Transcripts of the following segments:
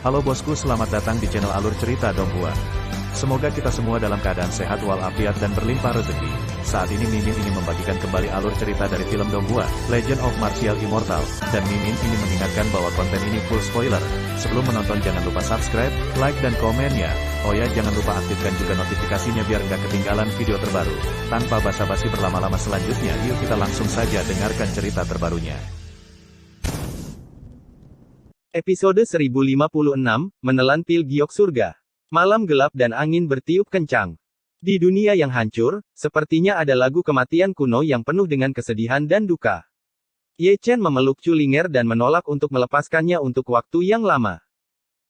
Halo bosku, selamat datang di channel Alur Cerita Donghua. Semoga kita semua dalam keadaan sehat walafiat dan berlimpah rezeki. Saat ini Mimin ingin membagikan kembali alur cerita dari film Donghua, Legend of Martial Immortal, dan Mimin ingin mengingatkan bahwa konten ini full spoiler. Sebelum menonton jangan lupa subscribe, like dan komen ya. Oh ya, jangan lupa aktifkan juga notifikasinya biar nggak ketinggalan video terbaru. Tanpa basa-basi berlama-lama selanjutnya, yuk kita langsung saja dengarkan cerita terbarunya. Episode 1056, Menelan Pil Giok Surga. Malam gelap dan angin bertiup kencang. Di dunia yang hancur, sepertinya ada lagu kematian kuno yang penuh dengan kesedihan dan duka. Ye Chen memeluk Chu Linger dan menolak untuk melepaskannya untuk waktu yang lama.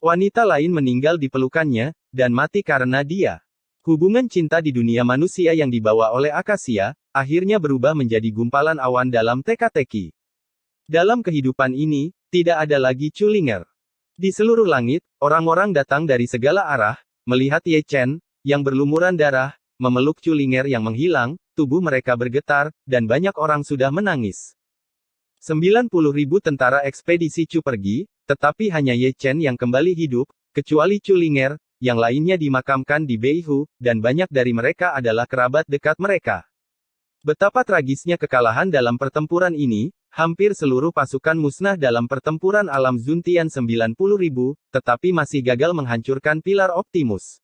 Wanita lain meninggal di pelukannya, dan mati karena dia. Hubungan cinta di dunia manusia yang dibawa oleh Akasia, akhirnya berubah menjadi gumpalan awan dalam teka-teki. Dalam kehidupan ini, tidak ada lagi Chu Linger. Di seluruh langit, orang-orang datang dari segala arah, melihat Ye Chen, yang berlumuran darah, memeluk Chu Linger yang menghilang, tubuh mereka bergetar, dan banyak orang sudah menangis. 90.000 tentara ekspedisi Chu pergi, tetapi hanya Ye Chen yang kembali hidup, kecuali Chu Linger, yang lainnya dimakamkan di Beihu, dan banyak dari mereka adalah kerabat dekat mereka. Betapa tragisnya kekalahan dalam pertempuran ini, hampir seluruh pasukan musnah dalam pertempuran alam Zuntian 90.000, tetapi masih gagal menghancurkan pilar Optimus.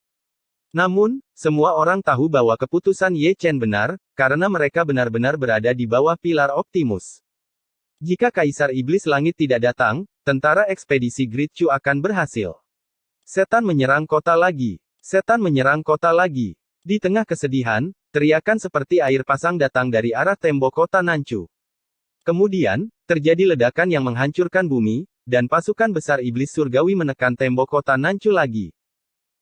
Namun, semua orang tahu bahwa keputusan Ye Chen benar, karena mereka benar-benar berada di bawah pilar Optimus. Jika Kaisar Iblis Langit tidak datang, tentara ekspedisi Great Chu akan berhasil. Setan menyerang kota lagi. Setan menyerang kota lagi. Di tengah kesedihan, teriakan seperti air pasang datang dari arah tembok kota Nanchu. Kemudian, terjadi ledakan yang menghancurkan bumi, dan pasukan besar iblis surgawi menekan tembok kota Nanchu lagi.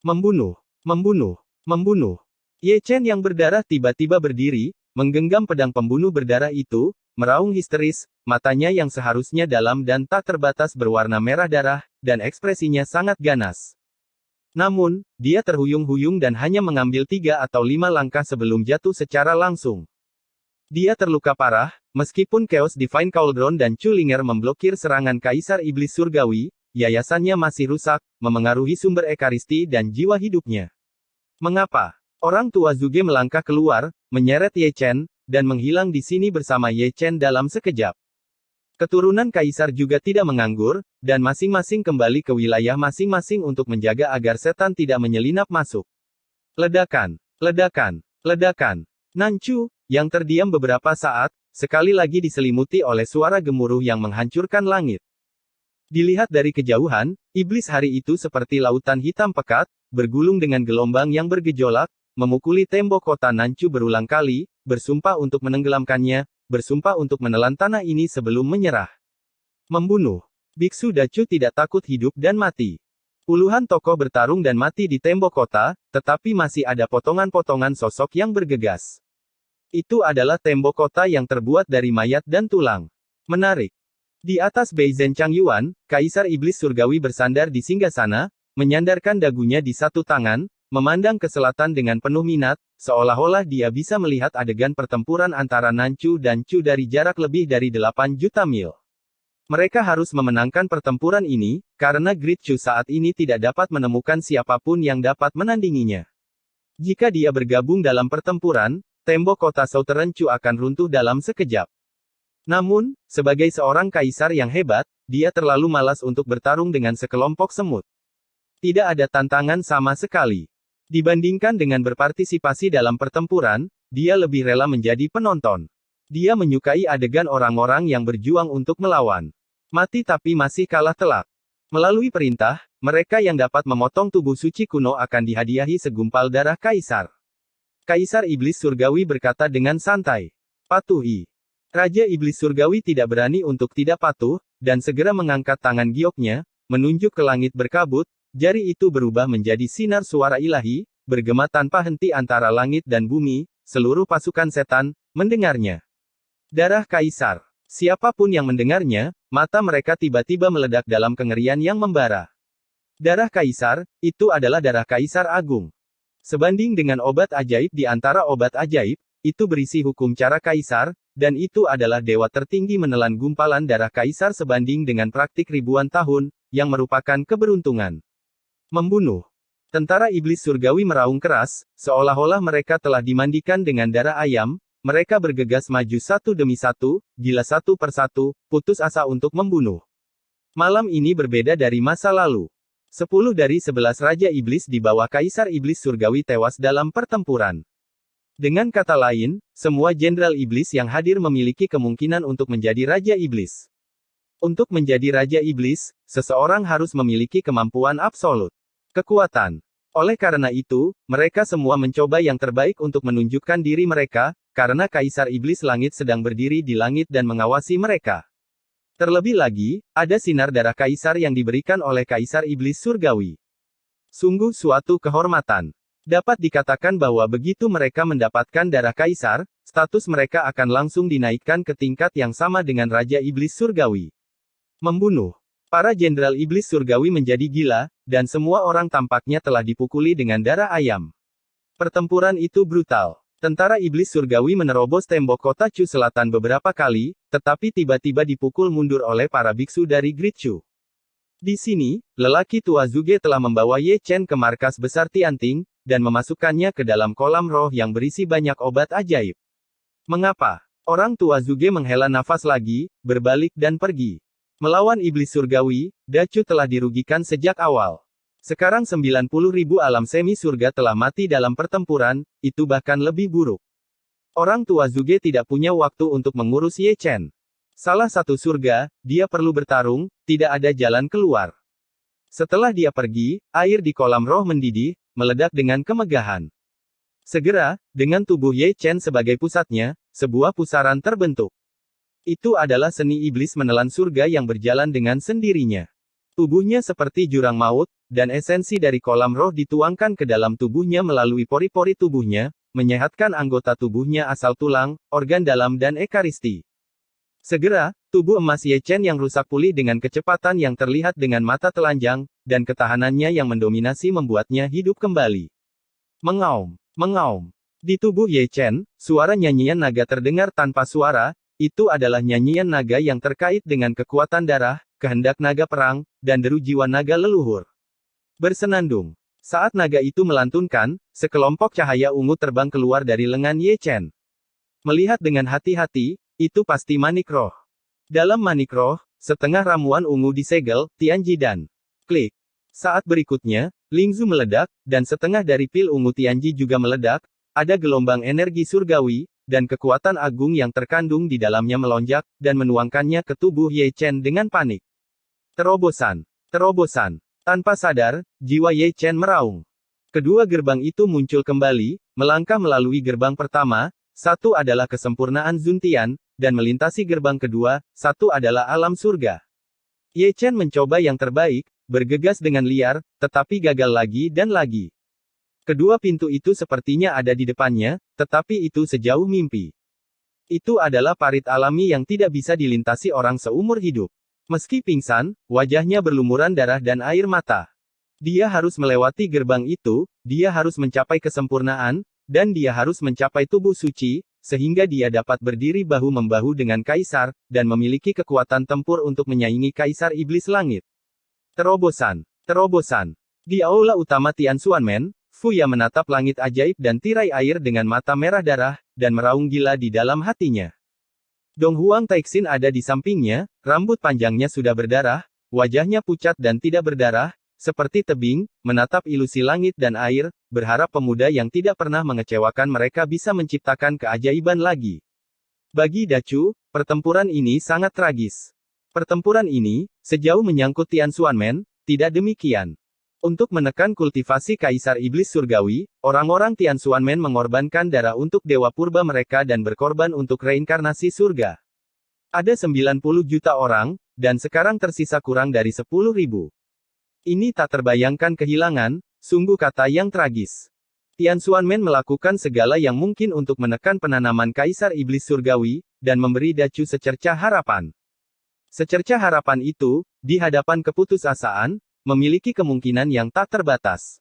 Membunuh, membunuh, membunuh. Ye Chen yang berdarah tiba-tiba berdiri, menggenggam pedang pembunuh berdarah itu, meraung histeris, matanya yang seharusnya dalam dan tak terbatas berwarna merah darah, dan ekspresinya sangat ganas. Namun, dia terhuyung-huyung dan hanya mengambil 3 atau 5 langkah sebelum jatuh secara langsung. Dia terluka parah, meskipun Chaos Divine Cauldron dan Chu Linger memblokir serangan Kaisar Iblis Surgawi, yayasannya masih rusak, memengaruhi sumber ekaristi dan jiwa hidupnya. Mengapa? Orang tua Zuge melangkah keluar, menyeret Ye Chen, dan menghilang di sini bersama Ye Chen dalam sekejap. Keturunan Kaisar juga tidak menganggur, dan masing-masing kembali ke wilayah masing-masing untuk menjaga agar setan tidak menyelinap masuk. Ledakan, ledakan, ledakan. Nanchu, yang terdiam beberapa saat, sekali lagi diselimuti oleh suara gemuruh yang menghancurkan langit. Dilihat dari kejauhan, iblis hari itu seperti lautan hitam pekat, bergulung dengan gelombang yang bergejolak, memukuli tembok kota Nanchu berulang kali, bersumpah untuk menenggelamkannya, bersumpah untuk menelan tanah ini sebelum menyerah. Membunuh. Biksu Dacu tidak takut hidup dan mati. Puluhan tokoh bertarung dan mati di tembok kota, tetapi masih ada potongan-potongan sosok yang bergegas. Itu adalah tembok kota yang terbuat dari mayat dan tulang. Menarik. Di atas Beizen Changyuan, Kaisar Iblis Surgawi bersandar di singgasana, menyandarkan dagunya di satu tangan, memandang ke selatan dengan penuh minat, seolah-olah dia bisa melihat adegan pertempuran antara Nanchu dan Chu dari jarak lebih dari 8 juta mil. Mereka harus memenangkan pertempuran ini, karena Great Chu saat ini tidak dapat menemukan siapapun yang dapat menandinginya. Jika dia bergabung dalam pertempuran, tembok kota Southern Chu akan runtuh dalam sekejap. Namun, sebagai seorang kaisar yang hebat, dia terlalu malas untuk bertarung dengan sekelompok semut. Tidak ada tantangan sama sekali. Dibandingkan dengan berpartisipasi dalam pertempuran, dia lebih rela menjadi penonton. Dia menyukai adegan orang-orang yang berjuang untuk melawan. Mati tapi masih kalah telak. Melalui perintah, mereka yang dapat memotong tubuh suci kuno akan dihadiahi segumpal darah kaisar. Kaisar Iblis Surgawi berkata dengan santai. Patuhi. Raja Iblis Surgawi tidak berani untuk tidak patuh, dan segera mengangkat tangan gioknya, menunjuk ke langit berkabut, jari itu berubah menjadi sinar suara ilahi, bergema tanpa henti antara langit dan bumi, seluruh pasukan setan, mendengarnya. Darah Kaisar. Siapapun yang mendengarnya, mata mereka tiba-tiba meledak dalam kengerian yang membara. Darah Kaisar, itu adalah darah Kaisar Agung. Sebanding dengan obat ajaib di antara obat ajaib, itu berisi hukum cara Kaisar, dan itu adalah dewa tertinggi menelan gumpalan darah Kaisar sebanding dengan praktik ribuan tahun, yang merupakan keberuntungan. Membunuh. Tentara iblis surgawi meraung keras, seolah-olah mereka telah dimandikan dengan darah ayam. Mereka bergegas maju satu demi satu, gila satu persatu, putus asa untuk membunuh. Malam ini berbeda dari masa lalu. 10 dari 11 Raja Iblis di bawah Kaisar Iblis Surgawi tewas dalam pertempuran. Dengan kata lain, semua Jenderal Iblis yang hadir memiliki kemungkinan untuk menjadi Raja Iblis. Untuk menjadi Raja Iblis, seseorang harus memiliki kemampuan absolut. Kekuatan. Oleh karena itu, mereka semua mencoba yang terbaik untuk menunjukkan diri mereka, karena Kaisar Iblis Langit sedang berdiri di langit dan mengawasi mereka. Terlebih lagi, ada sinar darah Kaisar yang diberikan oleh Kaisar Iblis Surgawi. Sungguh suatu kehormatan. Dapat dikatakan bahwa begitu mereka mendapatkan darah Kaisar, status mereka akan langsung dinaikkan ke tingkat yang sama dengan Raja Iblis Surgawi. Membunuh. Para Jenderal Iblis Surgawi menjadi gila, dan semua orang tampaknya telah dipukuli dengan darah ayam. Pertempuran itu brutal. Tentara Iblis Surgawi menerobos tembok kota Chu Selatan beberapa kali, tetapi tiba-tiba dipukul mundur oleh para biksu dari Great Chu. Di sini, lelaki tua Zuge telah membawa Ye Chen ke markas besar Tianting, dan memasukkannya ke dalam kolam roh yang berisi banyak obat ajaib. Mengapa? Orang tua Zuge menghela nafas lagi, berbalik dan pergi. Melawan Iblis Surgawi, Dacu telah dirugikan sejak awal. Sekarang 90.000 alam semi surga telah mati dalam pertempuran, itu bahkan lebih buruk. Orang tua Zuge tidak punya waktu untuk mengurus Ye Chen. Salah satu surga, dia perlu bertarung, tidak ada jalan keluar. Setelah dia pergi, air di kolam roh mendidih, meledak dengan kemegahan. Segera, dengan tubuh Ye Chen sebagai pusatnya, sebuah pusaran terbentuk. Itu adalah seni iblis menelan surga yang berjalan dengan sendirinya. Tubuhnya seperti jurang maut, dan esensi dari kolam roh dituangkan ke dalam tubuhnya melalui pori-pori tubuhnya, menyehatkan anggota tubuhnya asal tulang, organ dalam dan ekaristi. Segera, tubuh emas Ye Chen yang rusak pulih dengan kecepatan yang terlihat dengan mata telanjang, dan ketahanannya yang mendominasi membuatnya hidup kembali. Mengaum, mengaum. Di tubuh Ye Chen, suara nyanyian naga terdengar tanpa suara. Itu adalah nyanyian naga yang terkait dengan kekuatan darah, kehendak naga perang, dan deru jiwa naga leluhur. Bersenandung. Saat naga itu melantunkan, sekelompok cahaya ungu terbang keluar dari lengan Ye Chen. Melihat dengan hati-hati, itu pasti manik roh. Dalam manik roh, setengah ramuan ungu disegel, Tianji dan klik. Saat berikutnya, Lingzu meledak, dan setengah dari pil ungu Tianji juga meledak, ada gelombang energi surgawi, dan kekuatan agung yang terkandung di dalamnya melonjak, dan menuangkannya ke tubuh Ye Chen dengan panik. Terobosan. Terobosan. Tanpa sadar, jiwa Ye Chen meraung. Kedua gerbang itu muncul kembali, melangkah melalui gerbang pertama, satu adalah kesempurnaan Zuntian, dan melintasi gerbang kedua, satu adalah alam surga. Ye Chen mencoba yang terbaik, bergegas dengan liar, tetapi gagal lagi dan lagi. Kedua pintu itu sepertinya ada di depannya, tetapi itu sejauh mimpi. Itu adalah parit alami yang tidak bisa dilintasi orang seumur hidup. Meski pingsan, wajahnya berlumuran darah dan air mata. Dia harus melewati gerbang itu, dia harus mencapai kesempurnaan, dan dia harus mencapai tubuh suci, sehingga dia dapat berdiri bahu-membahu dengan Kaisar, dan memiliki kekuatan tempur untuk menyaingi Kaisar Iblis Langit. Terobosan. Terobosan. Di aula utama Tianxuanmen, Fuya menatap langit ajaib dan tirai air dengan mata merah darah, dan meraung gila di dalam hatinya. Dong Huang Taixin ada di sampingnya, rambut panjangnya sudah berdarah, wajahnya pucat dan tidak berdarah, seperti tebing, menatap ilusi langit dan air, berharap pemuda yang tidak pernah mengecewakan mereka bisa menciptakan keajaiban lagi. Bagi Dacu, pertempuran ini sangat tragis. Pertempuran ini, sejauh menyangkut Tianxuanmen, tidak demikian. Untuk menekan kultivasi Kaisar Iblis Surgawi, orang-orang Tianxuanmen mengorbankan darah untuk dewa purba mereka dan berkorban untuk reinkarnasi surga. Ada 90 juta orang, dan sekarang tersisa kurang dari 10.000. Ini tak terbayangkan kehilangan, sungguh kata yang tragis. Tianxuanmen melakukan segala yang mungkin untuk menekan penanaman Kaisar Iblis Surgawi, dan memberi Dacu secercah harapan. Secercah harapan itu, di hadapan keputusasaan, memiliki kemungkinan yang tak terbatas.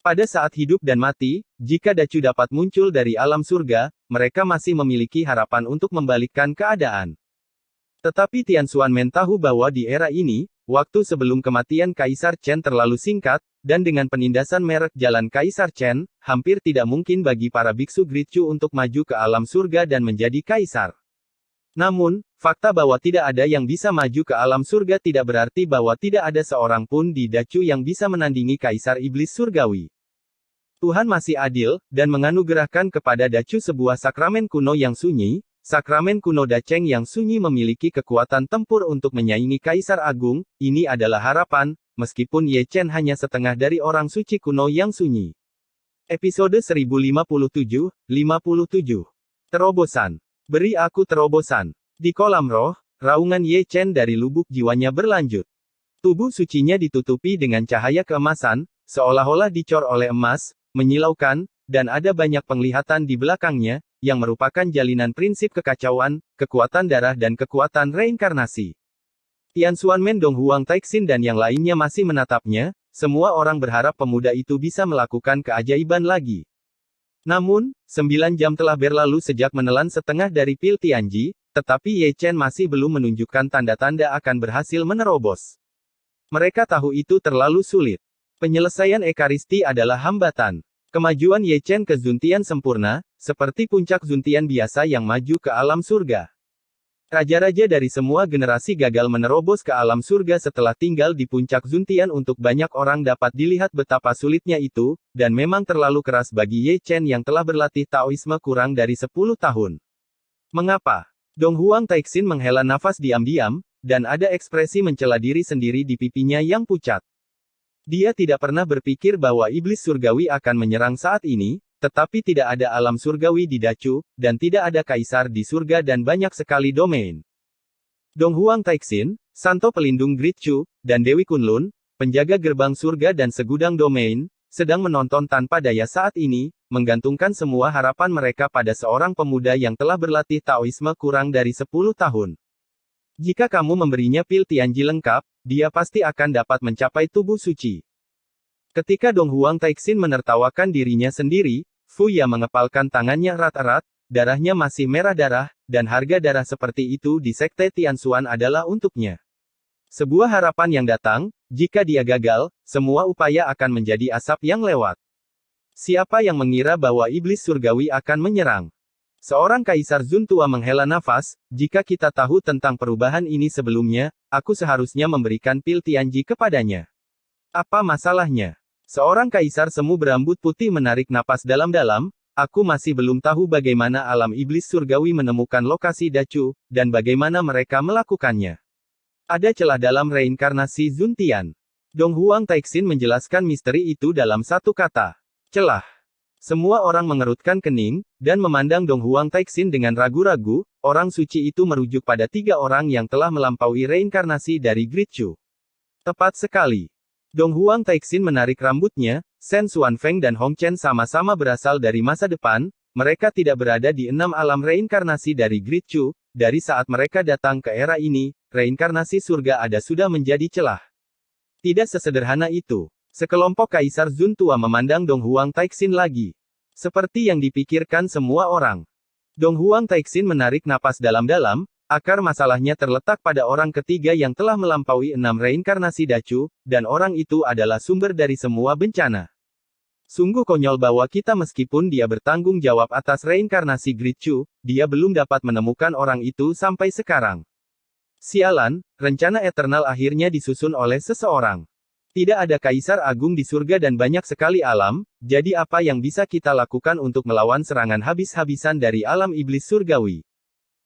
Pada saat hidup dan mati, jika Dacu dapat muncul dari alam surga, mereka masih memiliki harapan untuk membalikkan keadaan. Tetapi Tianxuanmen tahu bahwa di era ini, waktu sebelum kematian Kaisar Chen terlalu singkat, dan dengan penindasan merek jalan Kaisar Chen, hampir tidak mungkin bagi para biksu Gritchu untuk maju ke alam surga dan menjadi kaisar. Namun, fakta bahwa tidak ada yang bisa maju ke alam surga tidak berarti bahwa tidak ada seorang pun di Dacu yang bisa menandingi Kaisar Iblis Surgawi. Tuhan masih adil, dan menganugerahkan kepada Dacu sebuah sakramen kuno yang sunyi. Sakramen kuno Dacheng yang sunyi memiliki kekuatan tempur untuk menyaingi Kaisar Agung. Ini adalah harapan, meskipun Ye Chen hanya setengah dari orang suci kuno yang sunyi. Episode 1057. Terobosan. Beri aku terobosan. Di kolam roh, raungan Ye Chen dari lubuk jiwanya berlanjut. Tubuh sucinya ditutupi dengan cahaya keemasan, seolah-olah dicor oleh emas, menyilaukan, dan ada banyak penglihatan di belakangnya, yang merupakan jalinan prinsip kekacauan, kekuatan darah dan kekuatan reinkarnasi. Tianxuanmen Dong Huang Taixin dan yang lainnya masih menatapnya, semua orang berharap pemuda itu bisa melakukan keajaiban lagi. Namun, 9 jam telah berlalu sejak menelan setengah dari pil Tianji, tetapi Ye Chen masih belum menunjukkan tanda-tanda akan berhasil menerobos. Mereka tahu itu terlalu sulit. Penyelesaian Ekaristi adalah hambatan. Kemajuan Ye Chen ke Zuntian sempurna, seperti puncak Zuntian biasa yang maju ke alam surga. Raja-raja dari semua generasi gagal menerobos ke alam surga setelah tinggal di puncak Zuntian. Untuk banyak orang dapat dilihat betapa sulitnya itu, dan memang terlalu keras bagi Ye Chen yang telah berlatih Taoisme kurang dari 10 tahun. Mengapa? Dong Huang Taixin menghela nafas diam-diam, dan ada ekspresi mencela diri sendiri di pipinya yang pucat. Dia tidak pernah berpikir bahwa iblis surgawi akan menyerang saat ini, tetapi tidak ada alam surgawi di Dacu, dan tidak ada kaisar di surga dan banyak sekali domain. Dong Huang Taixin, Santo Pelindung Gritchu, dan Dewi Kunlun, penjaga gerbang surga dan segudang domain, sedang menonton tanpa daya saat ini, menggantungkan semua harapan mereka pada seorang pemuda yang telah berlatih Taoisme kurang dari 10 tahun. Jika kamu memberinya pil Tianji lengkap, dia pasti akan dapat mencapai tubuh suci. Ketika Dong Huang Taixin menertawakan dirinya sendiri, Fu Ya mengepalkan tangannya erat-erat, darahnya masih merah darah, dan harga darah seperti itu di Sekte Tianxuan adalah untuknya. Sebuah harapan yang datang, jika dia gagal, semua upaya akan menjadi asap yang lewat. Siapa yang mengira bahwa iblis surgawi akan menyerang? Seorang Kaisar Zun tua menghela nafas, jika kita tahu tentang perubahan ini sebelumnya, aku seharusnya memberikan pil Tianji kepadanya. Apa masalahnya? Seorang kaisar semu berambut putih menarik napas dalam-dalam, aku masih belum tahu bagaimana alam iblis surgawi menemukan lokasi Dacu, dan bagaimana mereka melakukannya. Ada celah dalam reinkarnasi Zuntian. Dong Huang Taixin menjelaskan misteri itu dalam satu kata. Celah. Semua orang mengerutkan kening, dan memandang Dong Huang Taixin dengan ragu-ragu. Orang suci itu merujuk pada 3 orang yang telah melampaui reinkarnasi dari Gritchu. Tepat sekali. Dong Huang Taixin menarik rambutnya. Shen Xuanfeng dan Hong Chen sama-sama berasal dari masa depan. Mereka tidak berada di 6 alam reinkarnasi dari Gritchu. Dari saat mereka datang ke era ini, reinkarnasi surga ada sudah menjadi celah. Tidak sesederhana itu. Sekelompok Kaisar Zun tua memandang Dong Huang Taixin lagi. Seperti yang dipikirkan semua orang. Dong Huang Taixin menarik napas dalam-dalam. Akar masalahnya terletak pada orang ketiga yang telah melampaui 6 reinkarnasi Dacu, dan orang itu adalah sumber dari semua bencana. Sungguh konyol bahwa kita meskipun dia bertanggung jawab atas reinkarnasi Gritchu, dia belum dapat menemukan orang itu sampai sekarang. Sialan, rencana eternal akhirnya disusun oleh seseorang. Tidak ada kaisar agung di surga dan banyak sekali alam, jadi apa yang bisa kita lakukan untuk melawan serangan habis-habisan dari alam iblis surgawi?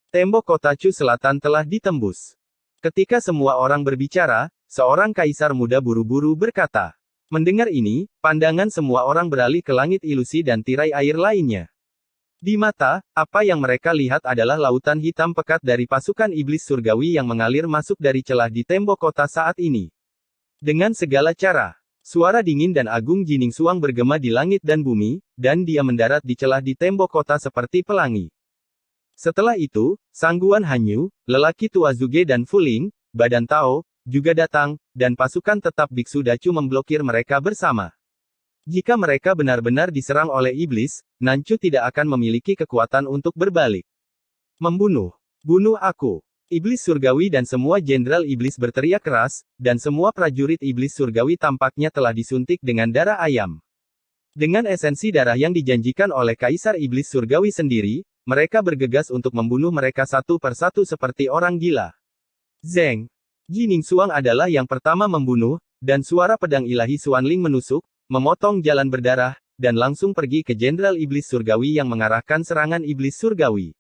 Tembok kota Chu Selatan telah ditembus. Ketika semua orang berbicara, seorang kaisar muda buru-buru berkata. Mendengar ini, pandangan semua orang beralih ke langit ilusi dan tirai air lainnya. Di mata, apa yang mereka lihat adalah lautan hitam pekat dari pasukan iblis surgawi yang mengalir masuk dari celah di tembok kota saat ini. Dengan segala cara, suara dingin dan agung Jining Suang bergema di langit dan bumi, dan dia mendarat di celah di tembok kota seperti pelangi. Setelah itu, Sangguan Hanyu, lelaki tua Zuge dan Fuling, Badan Tao, juga datang, dan pasukan tetap Biksu Dacu memblokir mereka bersama. Jika mereka benar-benar diserang oleh iblis, Nancu tidak akan memiliki kekuatan untuk berbalik. Membunuh. Bunuh aku. Iblis surgawi dan semua jenderal iblis berteriak keras, dan semua prajurit iblis surgawi tampaknya telah disuntik dengan darah ayam. Dengan esensi darah yang dijanjikan oleh Kaisar Iblis Surgawi sendiri, mereka bergegas untuk membunuh mereka satu persatu seperti orang gila. Zeng! Jining Xuang adalah yang pertama membunuh, dan suara pedang ilahi Xuanling menusuk, memotong jalan berdarah, dan langsung pergi ke Jenderal Iblis Surgawi yang mengarahkan serangan Iblis Surgawi.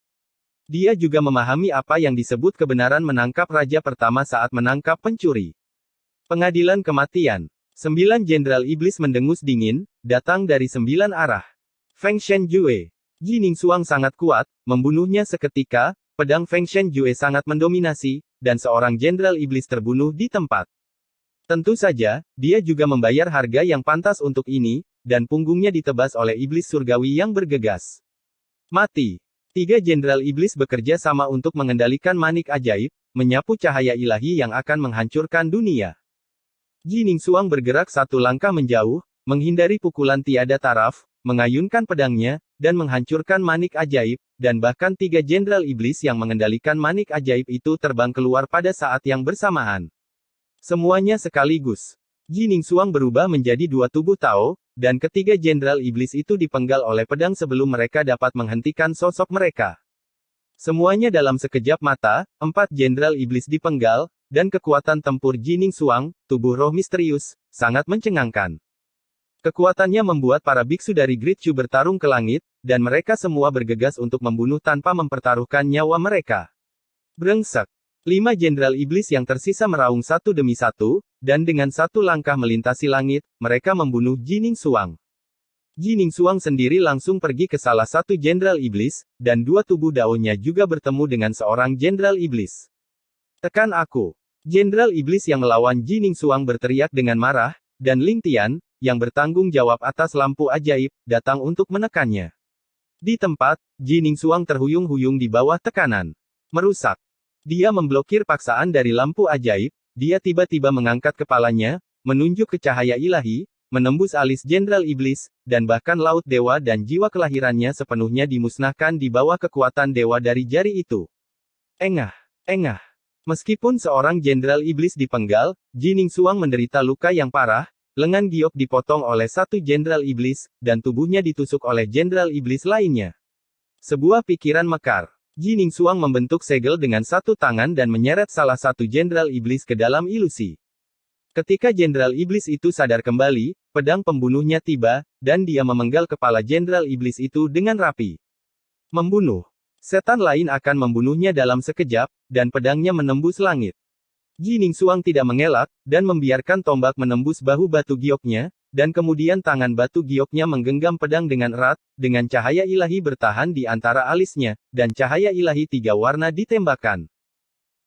Dia juga memahami apa yang disebut kebenaran menangkap raja pertama saat menangkap pencuri. Pengadilan kematian. 9 jenderal iblis mendengus dingin, datang dari 9 arah. Feng Shenjue. Jining Xuang sangat kuat, membunuhnya seketika, pedang Feng Shenjue sangat mendominasi, dan seorang jenderal iblis terbunuh di tempat. Tentu saja, dia juga membayar harga yang pantas untuk ini, dan punggungnya ditebas oleh iblis surgawi yang bergegas. Mati. 3 jenderal iblis bekerja sama untuk mengendalikan manik ajaib, menyapu cahaya ilahi yang akan menghancurkan dunia. Jining Xuang bergerak satu langkah menjauh, menghindari pukulan tiada taraf, mengayunkan pedangnya, dan menghancurkan manik ajaib, dan bahkan 3 jenderal iblis yang mengendalikan manik ajaib itu terbang keluar pada saat yang bersamaan. Semuanya sekaligus. Jining Xuang berubah menjadi 2 tubuh Tao, dan ketiga jenderal iblis itu dipenggal oleh pedang sebelum mereka dapat menghentikan sosok mereka. Semuanya dalam sekejap mata, 4 jenderal iblis dipenggal, dan kekuatan tempur Jining Xuang, tubuh roh misterius, sangat mencengangkan. Kekuatannya membuat para biksu dari Great Chu bertarung ke langit, dan mereka semua bergegas untuk membunuh tanpa mempertaruhkan nyawa mereka. Brengsek. 5 jenderal iblis yang tersisa meraung satu demi satu, dan dengan satu langkah melintasi langit, mereka membunuh Jining Xuang. Jining Xuang sendiri langsung pergi ke salah satu jenderal iblis, dan 2 tubuh daunnya juga bertemu dengan seorang jenderal iblis. Tekan aku. Jenderal iblis yang melawan Jining Xuang berteriak dengan marah, dan Ling Tian, yang bertanggung jawab atas lampu ajaib, datang untuk menekannya. Di tempat, Jining Xuang terhuyung-huyung di bawah tekanan. Merusak. Dia memblokir paksaan dari lampu ajaib, dia tiba-tiba mengangkat kepalanya, menunjuk ke cahaya ilahi, menembus alis jenderal iblis, dan bahkan laut dewa dan jiwa kelahirannya sepenuhnya dimusnahkan di bawah kekuatan dewa dari jari itu. Engah! Engah! Meskipun seorang jenderal iblis dipenggal, Jining Xuang menderita luka yang parah, lengan giok dipotong oleh satu jenderal iblis, dan tubuhnya ditusuk oleh jenderal iblis lainnya. Sebuah pikiran mekar. Jining Xuang membentuk segel dengan satu tangan dan menyeret salah satu jenderal iblis ke dalam ilusi. Ketika jenderal iblis itu sadar kembali, pedang pembunuhnya tiba, dan dia memenggal kepala jenderal iblis itu dengan rapi. Membunuh. Setan lain akan membunuhnya dalam sekejap, dan pedangnya menembus langit. Jining Xuang tidak mengelak, dan membiarkan tombak menembus bahu batu gioknya, dan kemudian tangan batu gioknya menggenggam pedang dengan erat, dengan cahaya ilahi bertahan di antara alisnya, dan cahaya ilahi 3 warna ditembakkan.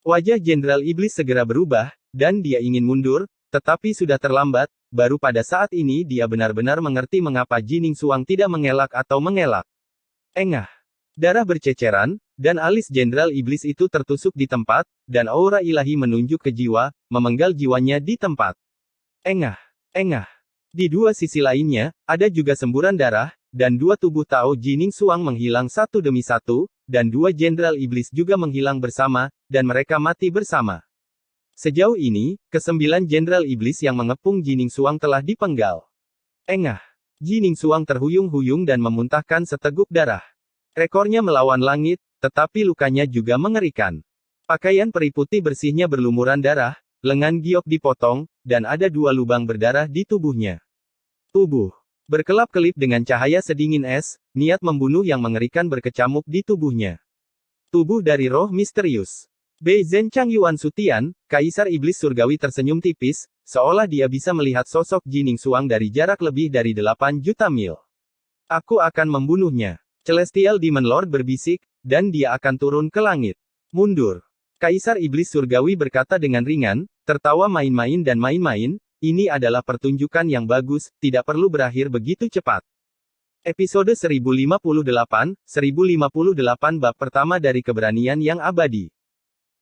Wajah jenderal iblis segera berubah, dan dia ingin mundur, tetapi sudah terlambat, baru pada saat ini dia benar-benar mengerti mengapa Jining Xuang tidak mengelak atau mengelak. Engah! Darah berceceran, dan alis jenderal iblis itu tertusuk di tempat, dan aura ilahi menunjuk ke jiwa, memenggal jiwanya di tempat. Engah! Engah! Di 2 sisi lainnya, ada juga semburan darah, dan 2 tubuh Tao Jining Xuang menghilang satu demi satu, dan 2 jenderal iblis juga menghilang bersama, dan mereka mati bersama. Sejauh ini, ke-9 jenderal iblis yang mengepung Jining Xuang telah dipenggal. Engah! Jining Xuang terhuyung-huyung dan memuntahkan seteguk darah. Rekornya melawan langit, tetapi lukanya juga mengerikan. Pakaian peri putih bersihnya berlumuran darah, lengan giok dipotong, dan ada 2 lubang berdarah di tubuhnya. Tubuh berkelap-kelip dengan cahaya sedingin es, niat membunuh yang mengerikan berkecamuk di tubuhnya. Tubuh dari roh misterius. Bei Zhen Changyuan Sutian, Kaisar Iblis Surgawi tersenyum tipis, seolah dia bisa melihat sosok Jining Xuang dari jarak lebih dari 8 juta mil. Aku akan membunuhnya. Celestial Demon Lord berbisik, dan dia akan turun ke langit. Mundur. Kaisar Iblis Surgawi berkata dengan ringan, tertawa main-main dan main-main, ini adalah pertunjukan yang bagus, tidak perlu berakhir begitu cepat. Episode 1058 bab pertama dari Keberanian yang Abadi.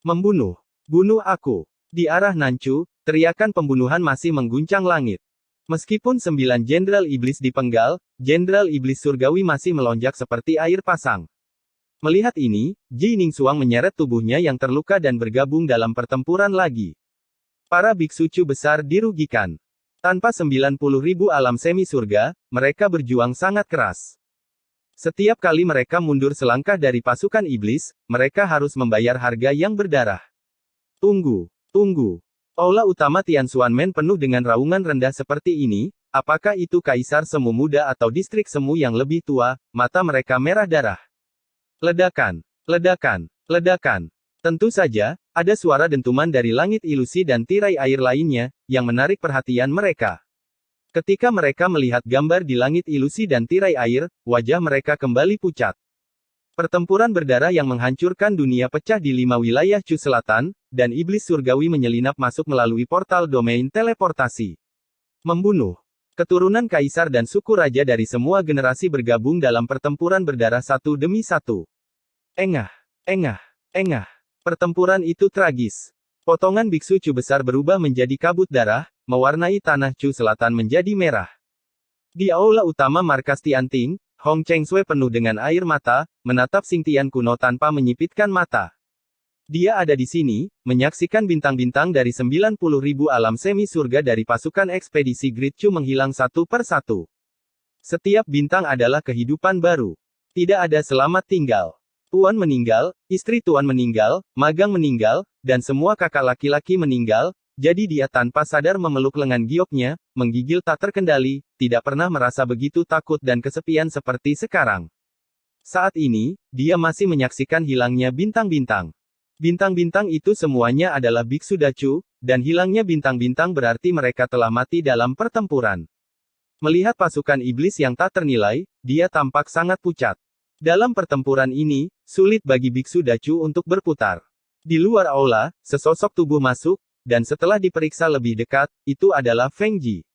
Membunuh. Bunuh aku. Di arah Nanchu, teriakan pembunuhan masih mengguncang langit. Meskipun 9 jenderal iblis dipenggal, jenderal iblis surgawi masih melonjak seperti air pasang. Melihat ini, Ji Ningsuang menyeret tubuhnya yang terluka dan bergabung dalam pertempuran lagi. Para biksu Chu besar dirugikan. Tanpa 90.000 alam semi surga, mereka berjuang sangat keras. Setiap kali mereka mundur selangkah dari pasukan iblis, mereka harus membayar harga yang berdarah. Tunggu. Aula utama Tianxuanmen penuh dengan raungan rendah seperti ini, apakah itu Kaisar Semu Muda atau distrik Semu yang lebih tua, mata mereka merah darah. Ledakan. Tentu saja, ada suara dentuman dari langit ilusi dan tirai air lainnya, yang menarik perhatian mereka. Ketika mereka melihat gambar di langit ilusi dan tirai air, wajah mereka kembali pucat. Pertempuran berdarah yang menghancurkan dunia pecah di 5 wilayah Chu Selatan, dan iblis surgawi menyelinap masuk melalui portal domain teleportasi. Membunuh. Keturunan kaisar dan suku raja dari semua generasi bergabung dalam pertempuran berdarah satu demi satu. Engah. Pertempuran itu tragis. Potongan biksu Chu besar berubah menjadi kabut darah, mewarnai tanah Chu Selatan menjadi merah. Di aula utama markas Tianting, Hong Chengsui penuh dengan air mata, menatap Xingtian kuno tanpa menyipitkan mata. Dia ada di sini, menyaksikan bintang-bintang dari 90.000 alam semi surga dari pasukan ekspedisi Great Chu menghilang satu per satu. Setiap bintang adalah kehidupan baru. Tidak ada selamat tinggal. Tuan meninggal, istri Tuan meninggal, magang meninggal, dan semua kakak laki-laki meninggal, jadi dia tanpa sadar memeluk lengan gioknya, menggigil tak terkendali, tidak pernah merasa begitu takut dan kesepian seperti sekarang. Saat ini, dia masih menyaksikan hilangnya bintang-bintang. Bintang-bintang itu semuanya adalah biksu Dachu, dan hilangnya bintang-bintang berarti mereka telah mati dalam pertempuran. Melihat pasukan iblis yang tak ternilai, dia tampak sangat pucat. Dalam pertempuran ini, sulit bagi biksu Dachu untuk berputar. Di luar aula, sesosok tubuh masuk, dan setelah diperiksa lebih dekat, itu adalah Feng Ji.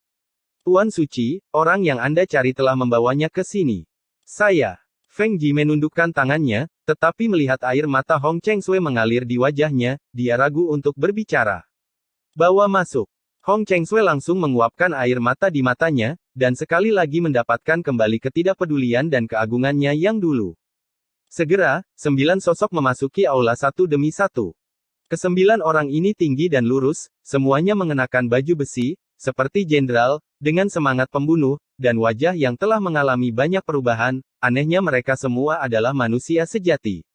Tuan Suci, orang yang Anda cari telah membawanya ke sini. Saya. Feng Ji menundukkan tangannya, tetapi melihat air mata Hong Chengsui mengalir di wajahnya, dia ragu untuk berbicara. Bawa masuk. Hong Chengsui langsung menguapkan air mata di matanya, dan sekali lagi mendapatkan kembali ketidakpedulian dan keagungannya yang dulu. Segera, 9 sosok memasuki aula satu demi satu. Ke-9 orang ini tinggi dan lurus, semuanya mengenakan baju besi, seperti jenderal, dengan semangat pembunuh, dan wajah yang telah mengalami banyak perubahan, anehnya mereka semua adalah manusia sejati.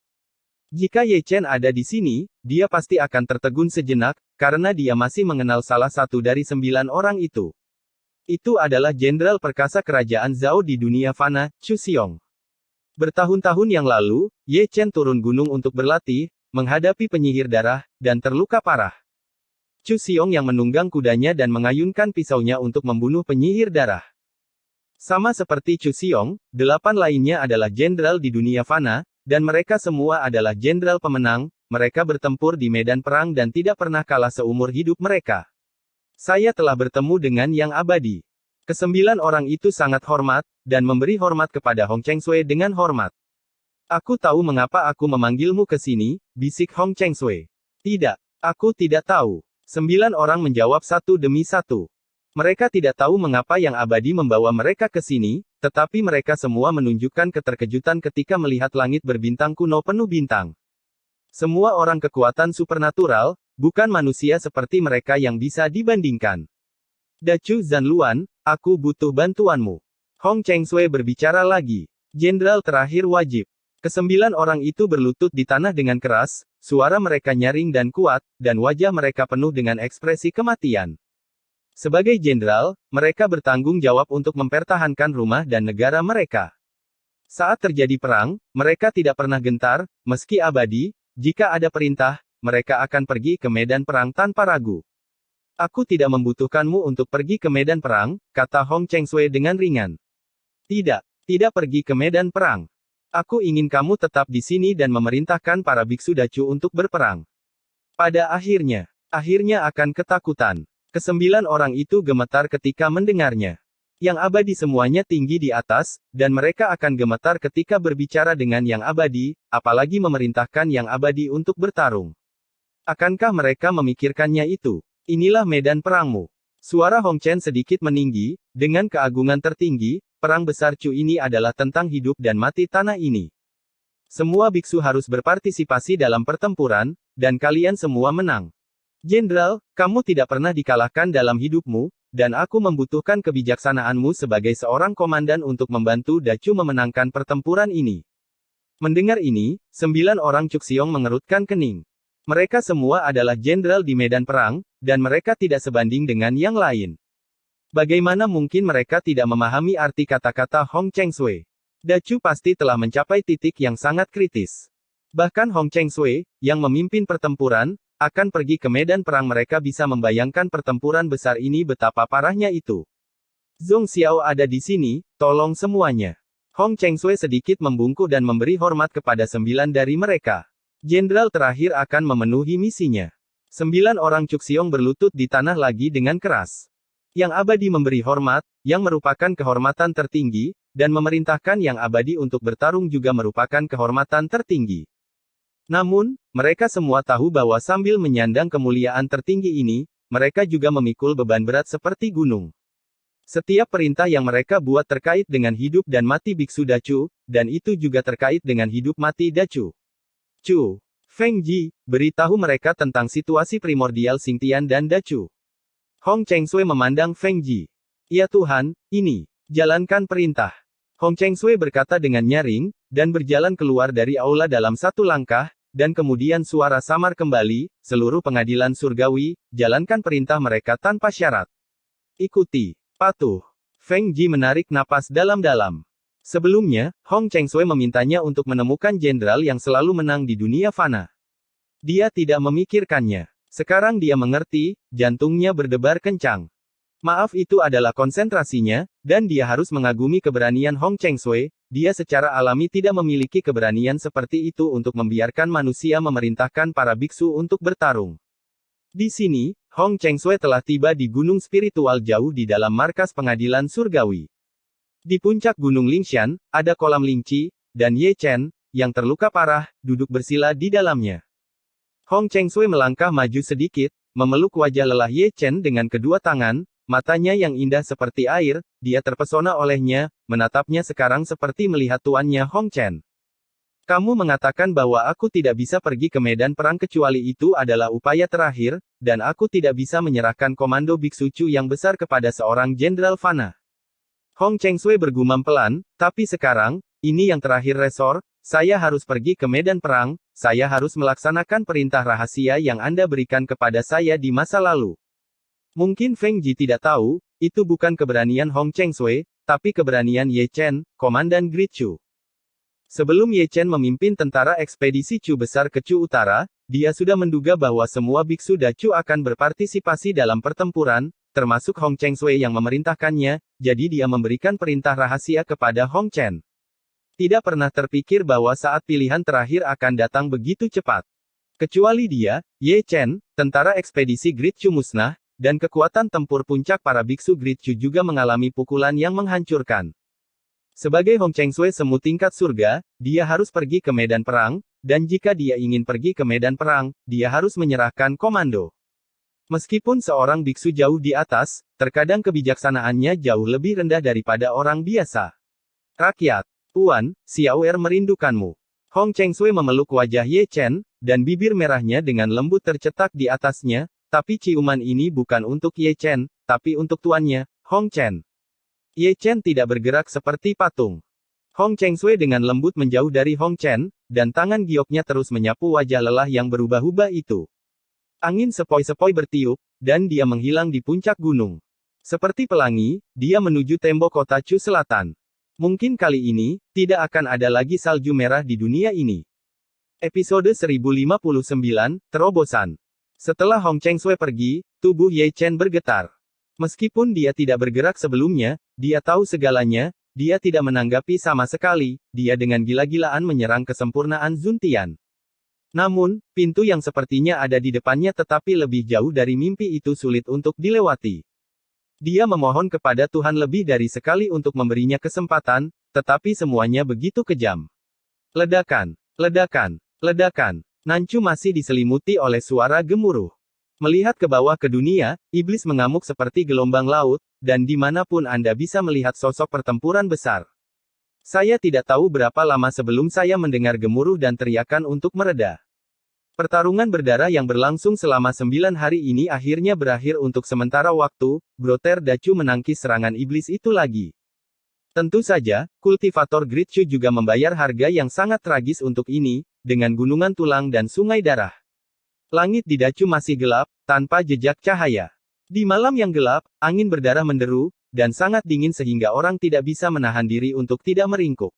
Jika Ye Chen ada di sini, dia pasti akan tertegun sejenak, karena dia masih mengenal salah satu dari 9 orang itu. Itu adalah Jenderal Perkasa Kerajaan Zhao di dunia fana, Chu Xiong. Bertahun-tahun yang lalu, Ye Chen turun gunung untuk berlatih, menghadapi penyihir darah, dan terluka parah. Chu Xiong yang menunggang kudanya dan mengayunkan pisaunya untuk membunuh penyihir darah. Sama seperti Chu Xiong, 8 lainnya adalah jenderal di dunia fana, dan mereka semua adalah jenderal pemenang, mereka bertempur di medan perang dan tidak pernah kalah seumur hidup mereka. Saya telah bertemu dengan Yang Abadi. Ke-9 orang itu sangat hormat, dan memberi hormat kepada Hong Chengsui dengan hormat. Aku tahu mengapa aku memanggilmu ke sini, bisik Hong Chengsui. Tidak, aku tidak tahu. 9 orang menjawab satu demi satu. Mereka tidak tahu mengapa Yang Abadi membawa mereka ke sini, tetapi mereka semua menunjukkan keterkejutan ketika melihat langit berbintang kuno penuh bintang. Semua orang kekuatan supernatural, bukan manusia seperti mereka yang bisa dibandingkan. Dachu Zanluan, aku butuh bantuanmu. Hong Chengsui berbicara lagi. Jenderal terakhir wajib. Ke-9 orang itu berlutut di tanah dengan keras, suara mereka nyaring dan kuat, dan wajah mereka penuh dengan ekspresi kematian. Sebagai jenderal, mereka bertanggung jawab untuk mempertahankan rumah dan negara mereka. Saat terjadi perang, mereka tidak pernah gentar, meski abadi, jika ada perintah, mereka akan pergi ke medan perang tanpa ragu. Aku tidak membutuhkanmu untuk pergi ke medan perang, kata Hong Chengsui dengan ringan. Tidak pergi ke medan perang. Aku ingin kamu tetap di sini dan memerintahkan para biksu Dachu untuk berperang. Pada akhirnya akan ketakutan. Ke-9 orang itu gemetar ketika mendengarnya. Yang abadi semuanya tinggi di atas, dan mereka akan gemetar ketika berbicara dengan Yang Abadi, apalagi memerintahkan Yang Abadi untuk bertarung. Akankah mereka memikirkannya itu? Inilah medan perangmu. Suara Hong Chen sedikit meninggi, dengan keagungan tertinggi, perang besar Chu ini adalah tentang hidup dan mati tanah ini. Semua biksu harus berpartisipasi dalam pertempuran, dan kalian semua menang. Jenderal, kamu tidak pernah dikalahkan dalam hidupmu, dan aku membutuhkan kebijaksanaanmu sebagai seorang komandan untuk membantu Dacu memenangkan pertempuran ini. Mendengar ini, 9 orang Cuxiong mengerutkan kening. Mereka semua adalah jenderal di medan perang, dan mereka tidak sebanding dengan yang lain. Bagaimana mungkin mereka tidak memahami arti kata-kata Hong Chengsui? Dacu pasti telah mencapai titik yang sangat kritis. Bahkan Hong Chengsui, yang memimpin pertempuran, akan pergi ke medan perang. Mereka bisa membayangkan pertempuran besar ini betapa parahnya itu. Zhong Xiao ada di sini, tolong semuanya. Hong Chengsui sedikit membungkuk dan memberi hormat kepada 9 dari mereka. Jenderal terakhir akan memenuhi misinya. 9 orang Cuxiong berlutut di tanah lagi dengan keras. Yang abadi memberi hormat, yang merupakan kehormatan tertinggi, dan memerintahkan yang abadi untuk bertarung juga merupakan kehormatan tertinggi. Namun, mereka semua tahu bahwa sambil menyandang kemuliaan tertinggi ini, mereka juga memikul beban berat seperti gunung. Setiap perintah yang mereka buat terkait dengan hidup dan mati biksu Dacu, dan itu juga terkait dengan hidup mati Dacu. Chu, Feng Ji, beritahu mereka tentang situasi primordial Xingtian dan Dacu. Hong Chengsui memandang Feng Ji. Ya Tuhan, ini. Jalankan perintah. Hong Chengsui berkata dengan nyaring, dan berjalan keluar dari aula dalam satu langkah, dan kemudian suara samar kembali, seluruh pengadilan surgawi, jalankan perintah mereka tanpa syarat. Ikuti. Patuh. Feng Ji menarik napas dalam-dalam. Sebelumnya, Hong Chengsui memintanya untuk menemukan jenderal yang selalu menang di dunia fana. Dia tidak memikirkannya. Sekarang dia mengerti, jantungnya berdebar kencang. Maaf, itu adalah konsentrasinya, dan dia harus mengagumi keberanian Hong Chengsui. Dia secara alami tidak memiliki keberanian seperti itu untuk membiarkan manusia memerintahkan para biksu untuk bertarung. Di sini, Hong Chengsui telah tiba di gunung spiritual jauh di dalam markas pengadilan surgawi. Di puncak gunung Lingshan, ada kolam Lingqi, dan Ye Chen, yang terluka parah, duduk bersila di dalamnya. Hong Chengsui melangkah maju sedikit, memeluk wajah lelah Ye Chen dengan kedua tangan, matanya yang indah seperti air, dia terpesona olehnya, menatapnya sekarang seperti melihat tuannya Hong Chen. Kamu mengatakan bahwa aku tidak bisa pergi ke medan perang kecuali itu adalah upaya terakhir, dan aku tidak bisa menyerahkan komando Biksu Chu yang besar kepada seorang jenderal fana. Hong Chengsui bergumam pelan, tapi sekarang, ini yang terakhir resor, saya harus pergi ke medan perang, saya harus melaksanakan perintah rahasia yang Anda berikan kepada saya di masa lalu. Mungkin Feng Ji tidak tahu, itu bukan keberanian Hong Chengsui, tapi keberanian Ye Chen, Komandan Great Chu. Sebelum Ye Chen memimpin tentara ekspedisi Chu besar ke Chu Utara, dia sudah menduga bahwa semua biksu Dacu akan berpartisipasi dalam pertempuran, termasuk Hong Chengsui yang memerintahkannya, jadi dia memberikan perintah rahasia kepada Hong Chen. Tidak pernah terpikir bahwa saat pilihan terakhir akan datang begitu cepat. Kecuali dia, Ye Chen, tentara ekspedisi Great Chu musnah, dan kekuatan tempur puncak para biksu Great Chu juga mengalami pukulan yang menghancurkan. Sebagai Hong Chengsui semu tingkat surga, dia harus pergi ke medan perang, dan jika dia ingin pergi ke medan perang, dia harus menyerahkan komando. Meskipun seorang biksu jauh di atas, terkadang kebijaksanaannya jauh lebih rendah daripada orang biasa. Rakyat. Tuan, Xiaoer merindukanmu. Hong Chengsui memeluk wajah Ye Chen, dan bibir merahnya dengan lembut tercetak di atasnya, tapi ciuman ini bukan untuk Ye Chen, tapi untuk tuannya, Hong Chen. Ye Chen tidak bergerak seperti patung. Hong Chengsui dengan lembut menjauh dari Hong Chen, dan tangan gioknya terus menyapu wajah lelah yang berubah-ubah itu. Angin sepoi-sepoi bertiup, dan dia menghilang di puncak gunung. Seperti pelangi, dia menuju tembok kota Chu Selatan. Mungkin kali ini, tidak akan ada lagi salju merah di dunia ini. Episode 1059, Terobosan. Setelah Hong Chengsui pergi, tubuh Ye Chen bergetar. Meskipun dia tidak bergerak sebelumnya, dia tahu segalanya, dia tidak menanggapi sama sekali, dia dengan gila-gilaan menyerang kesempurnaan Zuntian. Namun, pintu yang sepertinya ada di depannya tetapi lebih jauh dari mimpi itu sulit untuk dilewati. Dia memohon kepada Tuhan lebih dari sekali untuk memberinya kesempatan, tetapi semuanya begitu kejam. Ledakan, ledakan, ledakan. Nancu masih diselimuti oleh suara gemuruh. Melihat ke bawah ke dunia, iblis mengamuk seperti gelombang laut, dan dimanapun Anda bisa melihat sosok pertempuran besar. Saya tidak tahu berapa lama sebelum saya mendengar gemuruh dan teriakan untuk mereda. Pertarungan berdarah yang berlangsung selama 9 hari ini akhirnya berakhir untuk sementara waktu. Brother Dacu menangkis serangan iblis itu lagi. Tentu saja, kultivator Gritchu juga membayar harga yang sangat tragis untuk ini, dengan gunungan tulang dan sungai darah. Langit di Dacu masih gelap, tanpa jejak cahaya. Di malam yang gelap, angin berdarah menderu, dan sangat dingin sehingga orang tidak bisa menahan diri untuk tidak meringkuk.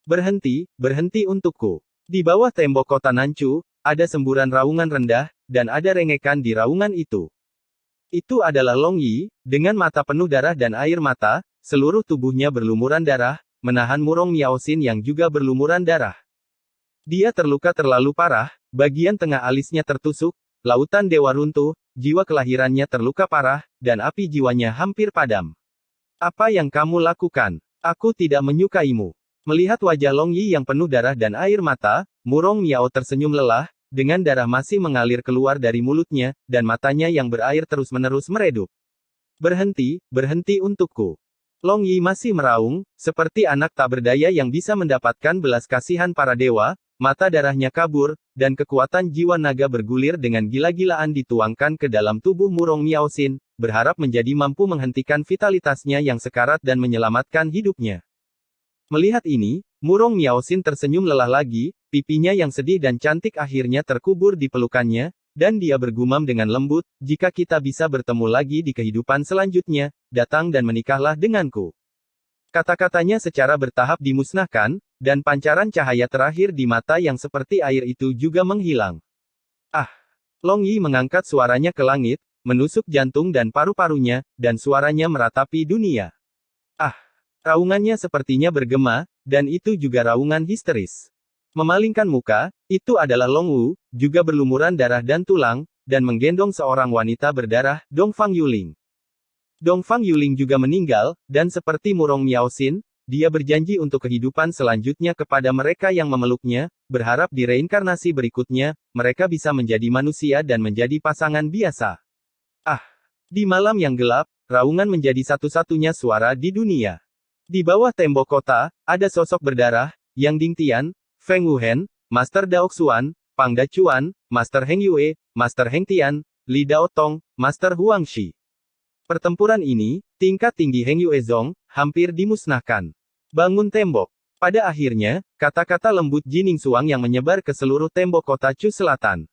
Berhenti, berhenti untukku. Di bawah tembok kota Nanchu, ada semburan raungan rendah, dan ada rengekan di raungan itu. Itu adalah Long Yi, dengan mata penuh darah dan air mata, seluruh tubuhnya berlumuran darah, menahan Murong Miaoxin yang juga berlumuran darah. Dia terluka terlalu parah, bagian tengah alisnya tertusuk, lautan dewa runtuh, jiwa kelahirannya terluka parah, dan api jiwanya hampir padam. Apa yang kamu lakukan? Aku tidak menyukaimu. Melihat wajah Long Yi yang penuh darah dan air mata, Murong Miao tersenyum lelah, dengan darah masih mengalir keluar dari mulutnya, dan matanya yang berair terus-menerus meredup. Berhenti, berhenti untukku. Long Yi masih meraung, seperti anak tak berdaya yang bisa mendapatkan belas kasihan para dewa, mata darahnya kabur, dan kekuatan jiwa naga bergulir dengan gila-gilaan dituangkan ke dalam tubuh Murong Miaoxin, berharap menjadi mampu menghentikan vitalitasnya yang sekarat dan menyelamatkan hidupnya. Melihat ini, Murong Miaoxin tersenyum lelah lagi, pipinya yang sedih dan cantik akhirnya terkubur di pelukannya, dan dia bergumam dengan lembut, jika kita bisa bertemu lagi di kehidupan selanjutnya, datang dan menikahlah denganku. Kata-katanya secara bertahap dimusnahkan, dan pancaran cahaya terakhir di mata yang seperti air itu juga menghilang. Ah! Long Yi mengangkat suaranya ke langit, menusuk jantung dan paru-parunya, dan suaranya meratapi dunia. Ah! Raungannya sepertinya bergema, dan itu juga raungan histeris. Memalingkan muka, itu adalah Long Wu, juga berlumuran darah dan tulang, dan menggendong seorang wanita berdarah, Dongfang Yuling. Dongfang Yuling juga meninggal, dan seperti Murong Miaoxin, dia berjanji untuk kehidupan selanjutnya kepada mereka yang memeluknya, berharap di reinkarnasi berikutnya, mereka bisa menjadi manusia dan menjadi pasangan biasa. Ah! Di malam yang gelap, raungan menjadi satu-satunya suara di dunia. Di bawah tembok kota, ada sosok berdarah, Yang Dingtian, Feng Wuhen, Master Dao Xuan, Pang Dacuan, Master Heng Yue, Master Heng Tian, Li Dao Tong, Master Huang Shi. Pertempuran ini, tingkat tinggi Heng Yue Zong, hampir dimusnahkan. Bangun tembok. Pada akhirnya, kata-kata lembut Jining Suang yang menyebar ke seluruh tembok kota Chu Selatan.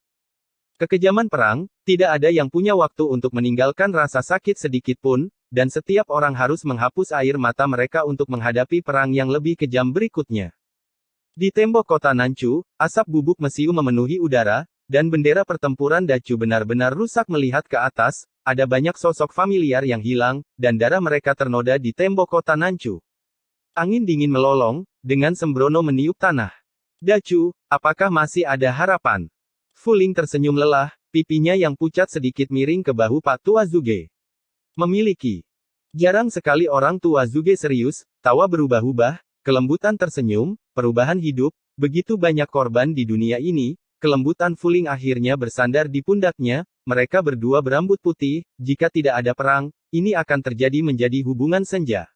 Kekejaman perang, tidak ada yang punya waktu untuk meninggalkan rasa sakit sedikit pun, dan setiap orang harus menghapus air mata mereka untuk menghadapi perang yang lebih kejam berikutnya. Di tembok kota Nanchu, asap bubuk mesiu memenuhi udara, dan bendera pertempuran Dacu benar-benar rusak melihat ke atas, ada banyak sosok familiar yang hilang, dan darah mereka ternoda di tembok kota Nanchu. Angin dingin melolong, dengan sembrono meniup tanah. Dacu, apakah masih ada harapan? Fuling tersenyum lelah, pipinya yang pucat sedikit miring ke bahu Pak Tua Zuge. Memiliki. Jarang sekali orang tua Zuge serius, tawa berubah-ubah, kelembutan tersenyum, perubahan hidup, begitu banyak korban di dunia ini, kelembutan Fuling akhirnya bersandar di pundaknya, mereka berdua berambut putih, jika tidak ada perang, ini akan terjadi menjadi hubungan senja.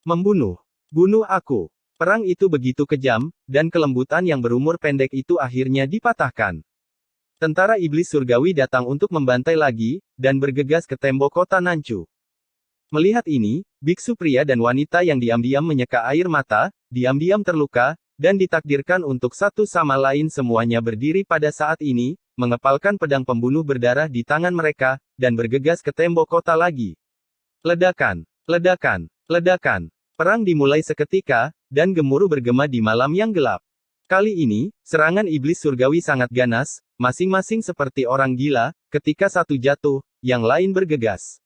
Membunuh. Bunuh aku. Perang itu begitu kejam, dan kelembutan yang berumur pendek itu akhirnya dipatahkan. Tentara iblis surgawi datang untuk membantai lagi, dan bergegas ke tembok kota Nanchu. Melihat ini, biksu pria dan wanita yang diam-diam menyeka air mata, diam-diam terluka, dan ditakdirkan untuk satu sama lain semuanya berdiri pada saat ini, mengepalkan pedang pembunuh berdarah di tangan mereka, dan bergegas ke tembok kota lagi. Ledakan, ledakan, ledakan. Perang dimulai seketika, dan gemuruh bergema di malam yang gelap. Kali ini, serangan iblis surgawi sangat ganas, masing-masing seperti orang gila, ketika satu jatuh, yang lain bergegas.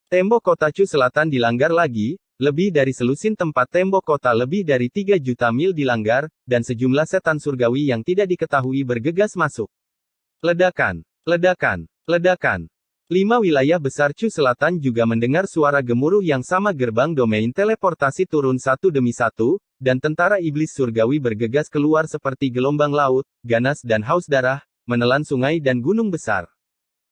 Tembok kota Chu Selatan dilanggar lagi, lebih dari selusin tempat tembok kota lebih dari 3 juta mil dilanggar, dan sejumlah setan surgawi yang tidak diketahui bergegas masuk. Ledakan, ledakan, ledakan. 5 wilayah besar Chu Selatan juga mendengar suara gemuruh yang sama gerbang domain teleportasi turun satu demi satu, dan tentara iblis surgawi bergegas keluar seperti gelombang laut, ganas dan haus darah, menelan sungai dan gunung besar.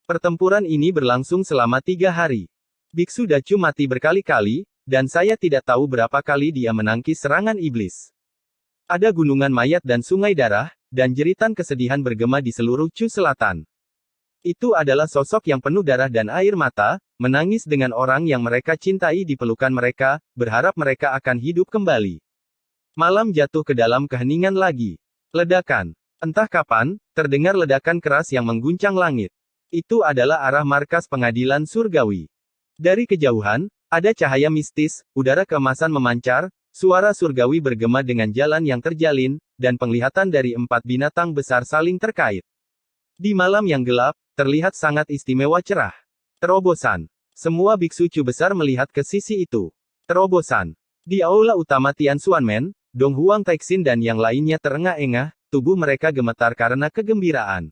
Pertempuran ini berlangsung selama 3 hari. Biksu Dacu mati berkali-kali, dan saya tidak tahu berapa kali dia menangkis serangan iblis. Ada gunungan mayat dan sungai darah, dan jeritan kesedihan bergema di seluruh Chu Selatan. Itu adalah sosok yang penuh darah dan air mata, menangis dengan orang yang mereka cintai di pelukan mereka, berharap mereka akan hidup kembali. Malam jatuh ke dalam keheningan lagi. Ledakan. Entah kapan, terdengar ledakan keras yang mengguncang langit. Itu adalah arah markas pengadilan surgawi. Dari kejauhan, ada cahaya mistis, udara keemasan memancar, suara surgawi bergema dengan jalan yang terjalin, dan penglihatan dari 4 binatang besar saling terkait. Di malam yang gelap, terlihat sangat istimewa cerah. Terobosan. Semua biksu Chu besar melihat ke sisi itu. Terobosan. Di aula utama Tian Xuanmen, Dong Huang Taixin dan yang lainnya terengah-engah, tubuh mereka gemetar karena kegembiraan.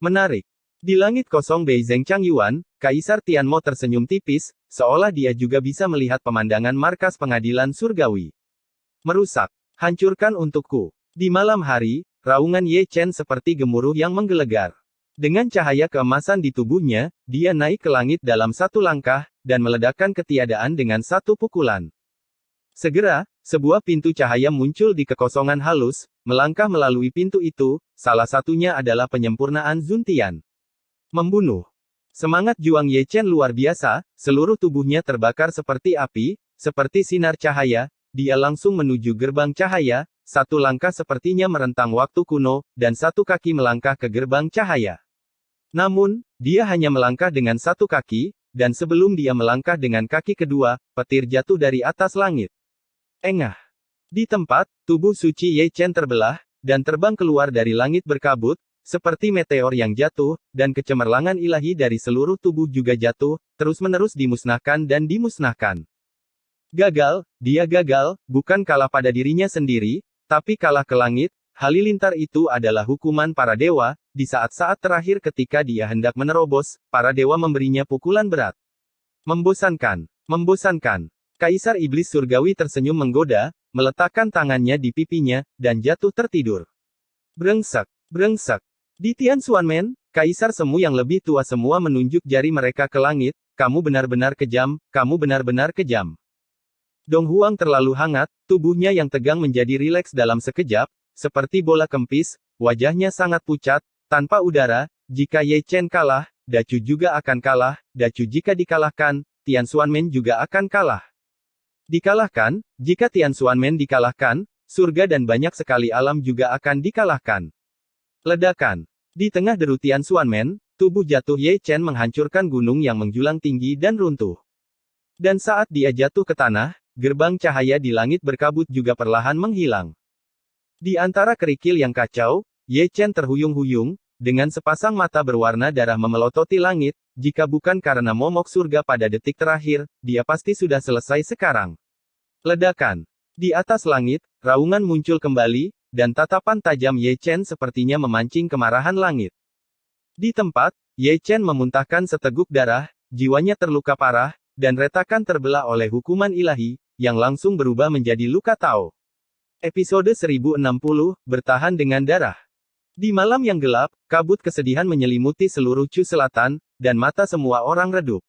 Menarik. Di langit kosong Beizeng Changyuan, Kaisar Tianmo tersenyum tipis, seolah dia juga bisa melihat pemandangan markas pengadilan surgawi. Merusak. Hancurkan untukku. Di malam hari, raungan Ye Chen seperti gemuruh yang menggelegar. Dengan cahaya keemasan di tubuhnya, dia naik ke langit dalam satu langkah, dan meledakkan ketiadaan dengan satu pukulan. Segera, sebuah pintu cahaya muncul di kekosongan halus, melangkah melalui pintu itu, salah satunya adalah penyempurnaan Zuntian. Membunuh. Semangat juang Ye Chen luar biasa, seluruh tubuhnya terbakar seperti api, seperti sinar cahaya, dia langsung menuju gerbang cahaya, satu langkah sepertinya merentang waktu kuno, dan satu kaki melangkah ke gerbang cahaya. Namun, dia hanya melangkah dengan satu kaki, dan sebelum dia melangkah dengan kaki kedua, petir jatuh dari atas langit. Engah. Di tempat, tubuh suci Ye Chen terbelah, dan terbang keluar dari langit berkabut, seperti meteor yang jatuh, dan kecemerlangan ilahi dari seluruh tubuh juga jatuh, terus-menerus dimusnahkan dan dimusnahkan. Gagal, dia gagal, bukan kalah pada dirinya sendiri, tapi kalah ke langit. Halilintar itu adalah hukuman para dewa, di saat-saat terakhir ketika dia hendak menerobos, para dewa memberinya pukulan berat. Membosankan, membosankan. Kaisar Iblis Surgawi tersenyum menggoda, meletakkan tangannya di pipinya, dan jatuh tertidur. Brengsek, brengsek. Di Tian Xuanmen, Kaisar Semu yang lebih tua semua menunjuk jari mereka ke langit, kamu benar-benar kejam, kamu benar-benar kejam. Dong Huang terlalu hangat, tubuhnya yang tegang menjadi rileks dalam sekejap, seperti bola kempis, wajahnya sangat pucat, tanpa udara, jika Ye Chen kalah, Dacu juga akan kalah, Dacu jika dikalahkan, Tian Xuanmen juga akan kalah. Dikalahkan, jika Tian Xuanmen dikalahkan, surga dan banyak sekali alam juga akan dikalahkan. Ledakan. Di tengah deru Tian Xuanmen, tubuh jatuh Ye Chen menghancurkan gunung yang menjulang tinggi dan runtuh. Dan saat dia jatuh ke tanah, gerbang cahaya di langit berkabut juga perlahan menghilang. Di antara kerikil yang kacau, Ye Chen terhuyung-huyung, dengan sepasang mata berwarna darah memelototi langit, jika bukan karena momok surga pada detik terakhir, dia pasti sudah selesai sekarang. Ledakan. Di atas langit, raungan muncul kembali, dan tatapan tajam Ye Chen sepertinya memancing kemarahan langit. Di tempat, Ye Chen memuntahkan seteguk darah, jiwanya terluka parah, dan retakan terbelah oleh hukuman ilahi, yang langsung berubah menjadi luka Tao. Episode 1060, Bertahan dengan Darah. Di malam yang gelap, kabut kesedihan menyelimuti seluruh Chu Selatan, dan mata semua orang redup.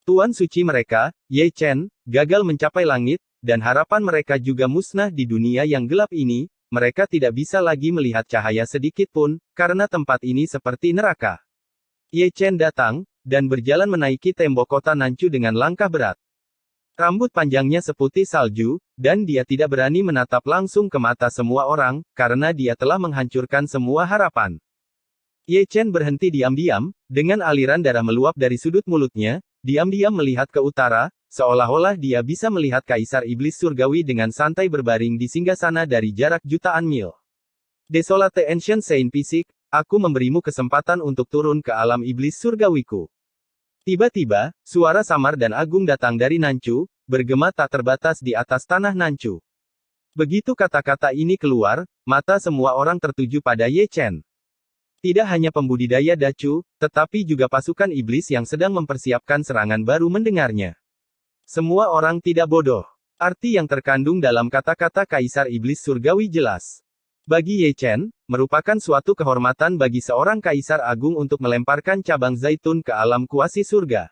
Tuan suci mereka, Ye Chen, gagal mencapai langit, dan harapan mereka juga musnah di dunia yang gelap ini. Mereka tidak bisa lagi melihat cahaya sedikit pun, karena tempat ini seperti neraka. Ye Chen datang, dan berjalan menaiki tembok kota Nanchu dengan langkah berat. Rambut panjangnya seputih salju, dan dia tidak berani menatap langsung ke mata semua orang, karena dia telah menghancurkan semua harapan. Ye Chen berhenti diam-diam, dengan aliran darah meluap dari sudut mulutnya, diam-diam melihat ke utara, seolah-olah dia bisa melihat Kaisar Iblis Surgawi dengan santai berbaring di singgasana dari jarak jutaan mil. Desolate Ancient Saint Pisik, aku memberimu kesempatan untuk turun ke alam iblis surgawiku. Tiba-tiba, suara samar dan agung datang dari Nanchu, bergema tak terbatas di atas tanah Nanchu. Begitu kata-kata ini keluar, mata semua orang tertuju pada Ye Chen. Tidak hanya pembudidaya Dacu, tetapi juga pasukan iblis yang sedang mempersiapkan serangan baru mendengarnya. Semua orang tidak bodoh. Arti yang terkandung dalam kata-kata Kaisar Iblis Surgawi jelas. Bagi Ye Chen, merupakan suatu kehormatan bagi seorang Kaisar Agung untuk melemparkan cabang zaitun ke alam kuasi surga.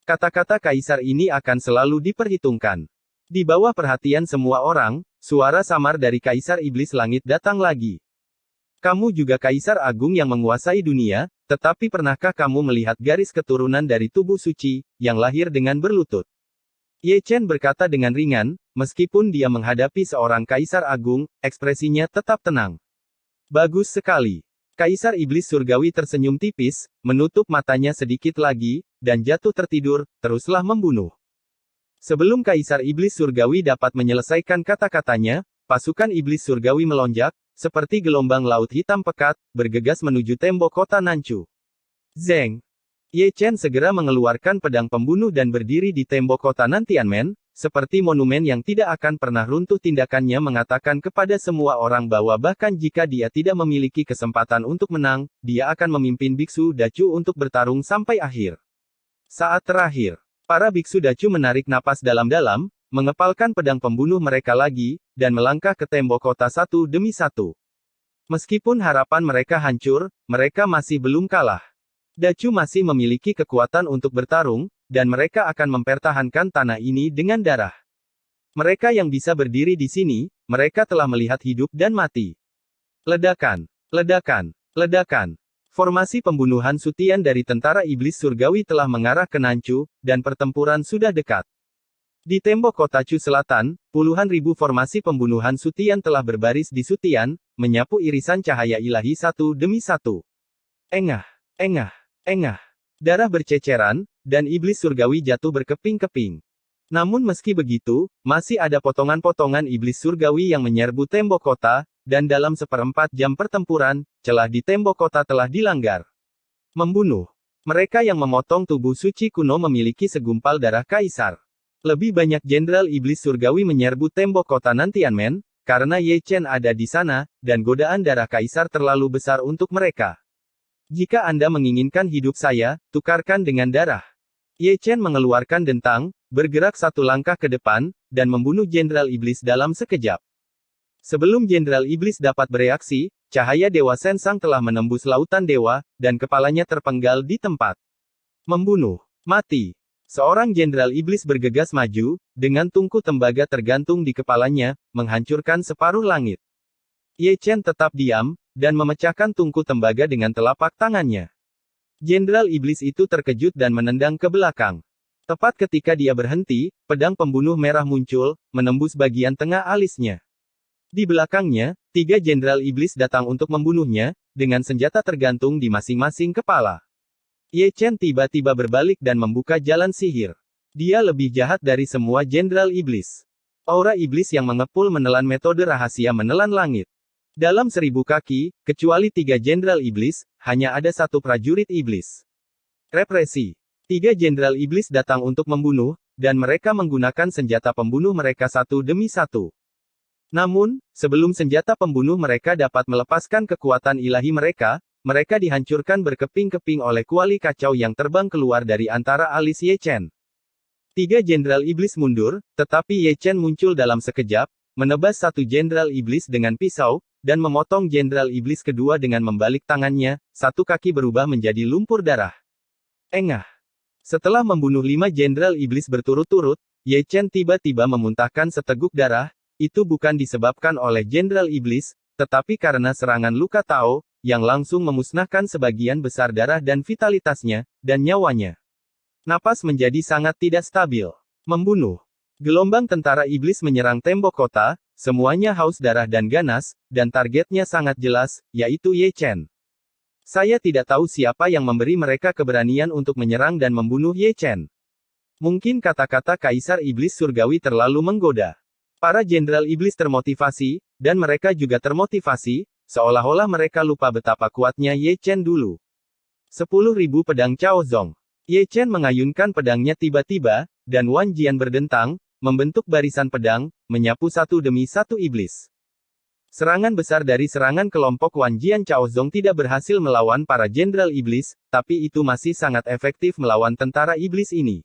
Kata-kata kaisar ini akan selalu diperhitungkan. Di bawah perhatian semua orang, suara samar dari Kaisar Iblis Langit datang lagi. Kamu juga Kaisar Agung yang menguasai dunia, tetapi pernahkah kamu melihat garis keturunan dari tubuh suci, yang lahir dengan berlutut? Ye Chen berkata dengan ringan, meskipun dia menghadapi seorang Kaisar Agung, ekspresinya tetap tenang. Bagus sekali. Kaisar Iblis Surgawi tersenyum tipis, menutup matanya sedikit lagi, dan jatuh tertidur, teruslah membunuh. Sebelum Kaisar Iblis Surgawi dapat menyelesaikan kata-katanya, pasukan Iblis Surgawi melonjak, seperti gelombang laut hitam pekat, bergegas menuju tembok kota Nanchu. Zeng! Ye Chen segera mengeluarkan pedang pembunuh dan berdiri di tembok kota Nantianmen, seperti monumen yang tidak akan pernah runtuh. Tindakannya mengatakan kepada semua orang bahwa bahkan jika dia tidak memiliki kesempatan untuk menang, dia akan memimpin Biksu Dacu untuk bertarung sampai akhir. Saat terakhir. Para biksu Dacu menarik napas dalam-dalam, mengepalkan pedang pembunuh mereka lagi, dan melangkah ke tembok kota satu demi satu. Meskipun harapan mereka hancur, mereka masih belum kalah. Dacu masih memiliki kekuatan untuk bertarung, dan mereka akan mempertahankan tanah ini dengan darah. Mereka yang bisa berdiri di sini, mereka telah melihat hidup dan mati. Ledakan, ledakan, ledakan. Formasi pembunuhan Sutian dari tentara iblis surgawi telah mengarah ke Nanchu, dan pertempuran sudah dekat. Di tembok kota Chu Selatan, puluhan ribu formasi pembunuhan Sutian telah berbaris di Sutian, menyapu irisan cahaya ilahi satu demi satu. Engah, engah, engah. Darah berceceran, dan iblis surgawi jatuh berkeping-keping. Namun meski begitu, masih ada potongan-potongan iblis surgawi yang menyerbu tembok kota, dan dalam 1/4 jam pertempuran, celah di tembok kota telah dilanggar. Membunuh. Mereka yang memotong tubuh suci kuno memiliki segumpal darah kaisar. Lebih banyak jenderal iblis surgawi menyerbu tembok kota Nantianmen, karena Ye Chen ada di sana, dan godaan darah kaisar terlalu besar untuk mereka. Jika Anda menginginkan hidup saya, tukarkan dengan darah. Ye Chen mengeluarkan dentang, bergerak satu langkah ke depan, dan membunuh jenderal iblis dalam sekejap. Sebelum jenderal iblis dapat bereaksi, cahaya Dewa Sensang telah menembus lautan dewa, dan kepalanya terpenggal di tempat. Membunuh. Mati. Seorang jenderal iblis bergegas maju, dengan tungku tembaga tergantung di kepalanya, menghancurkan separuh langit. Ye Chen tetap diam, dan memecahkan tungku tembaga dengan telapak tangannya. Jenderal iblis itu terkejut dan menendang ke belakang. Tepat ketika dia berhenti, pedang pembunuh merah muncul, menembus bagian tengah alisnya. Di belakangnya, 3 jenderal iblis datang untuk membunuhnya, dengan senjata tergantung di masing-masing kepala. Ye Chen tiba-tiba berbalik dan membuka jalan sihir. Dia lebih jahat dari semua jenderal iblis. Aura iblis yang mengepul menelan metode rahasia menelan langit. Dalam 1000 kaki, kecuali 3 jenderal iblis, hanya ada 1 prajurit iblis. Represi. 3 jenderal iblis datang untuk membunuh, dan mereka menggunakan senjata pembunuh mereka satu demi satu. Namun, sebelum senjata pembunuh mereka dapat melepaskan kekuatan ilahi mereka, mereka dihancurkan berkeping-keping oleh kuali kacau yang terbang keluar dari antara alis Ye Chen. 3 jenderal iblis mundur, tetapi Ye Chen muncul dalam sekejap, menebas 1 jenderal iblis dengan pisau, dan memotong jenderal iblis kedua dengan membalik tangannya, 1 kaki berubah menjadi lumpur darah. Engah. Setelah membunuh 5 jenderal iblis berturut-turut, Ye Chen tiba-tiba memuntahkan seteguk darah. Itu bukan disebabkan oleh jenderal iblis, tetapi karena serangan luka Tao, yang langsung memusnahkan sebagian besar darah dan vitalitasnya, dan nyawanya. Napas menjadi sangat tidak stabil. Membunuh. Gelombang tentara iblis menyerang tembok kota, semuanya haus darah dan ganas, dan targetnya sangat jelas, yaitu Ye Chen. Saya tidak tahu siapa yang memberi mereka keberanian untuk menyerang dan membunuh Ye Chen. Mungkin kata-kata Kaisar Iblis Surgawi terlalu menggoda. Para jenderal iblis termotivasi, dan mereka juga termotivasi, seolah-olah mereka lupa betapa kuatnya Ye Chen dulu. 10.000 pedang Cao Zong. Ye Chen mengayunkan pedangnya tiba-tiba, dan Wan Jian berdentang, membentuk barisan pedang, menyapu satu demi satu iblis. Serangan besar dari serangan kelompok Wan Jian Cao Zong tidak berhasil melawan para jenderal iblis, tapi itu masih sangat efektif melawan tentara iblis ini.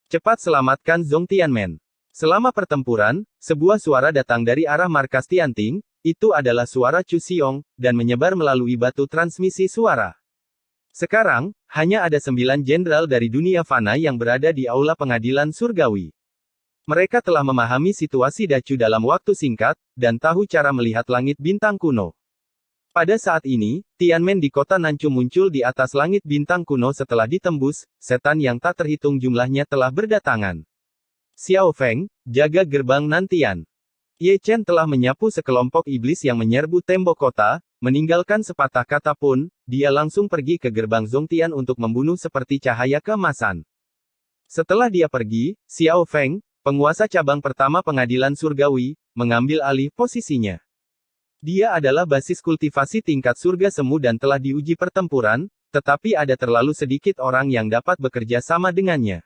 Cepat selamatkan Zong Tianmen. Selama pertempuran, sebuah suara datang dari arah markas Tianting, itu adalah suara Chu Xiong, dan menyebar melalui batu transmisi suara. Sekarang, hanya ada 9 jenderal dari dunia fana yang berada di aula pengadilan surgawi. Mereka telah memahami situasi Dacu dalam waktu singkat, dan tahu cara melihat langit bintang kuno. Pada saat ini, Tianmen di kota Nanchu muncul di atas langit bintang kuno setelah ditembus, setan yang tak terhitung jumlahnya telah berdatangan. Xiao Feng, jaga gerbang Nantian. Ye Chen telah menyapu sekelompok iblis yang menyerbu tembok kota, meninggalkan sepatah kata pun, dia langsung pergi ke gerbang Zongtian untuk membunuh seperti cahaya keemasan. Setelah dia pergi, Xiao Feng, penguasa cabang pertama pengadilan surgawi, mengambil alih posisinya. Dia adalah basis kultivasi tingkat surga semu dan telah diuji pertempuran, tetapi ada terlalu sedikit orang yang dapat bekerja sama dengannya.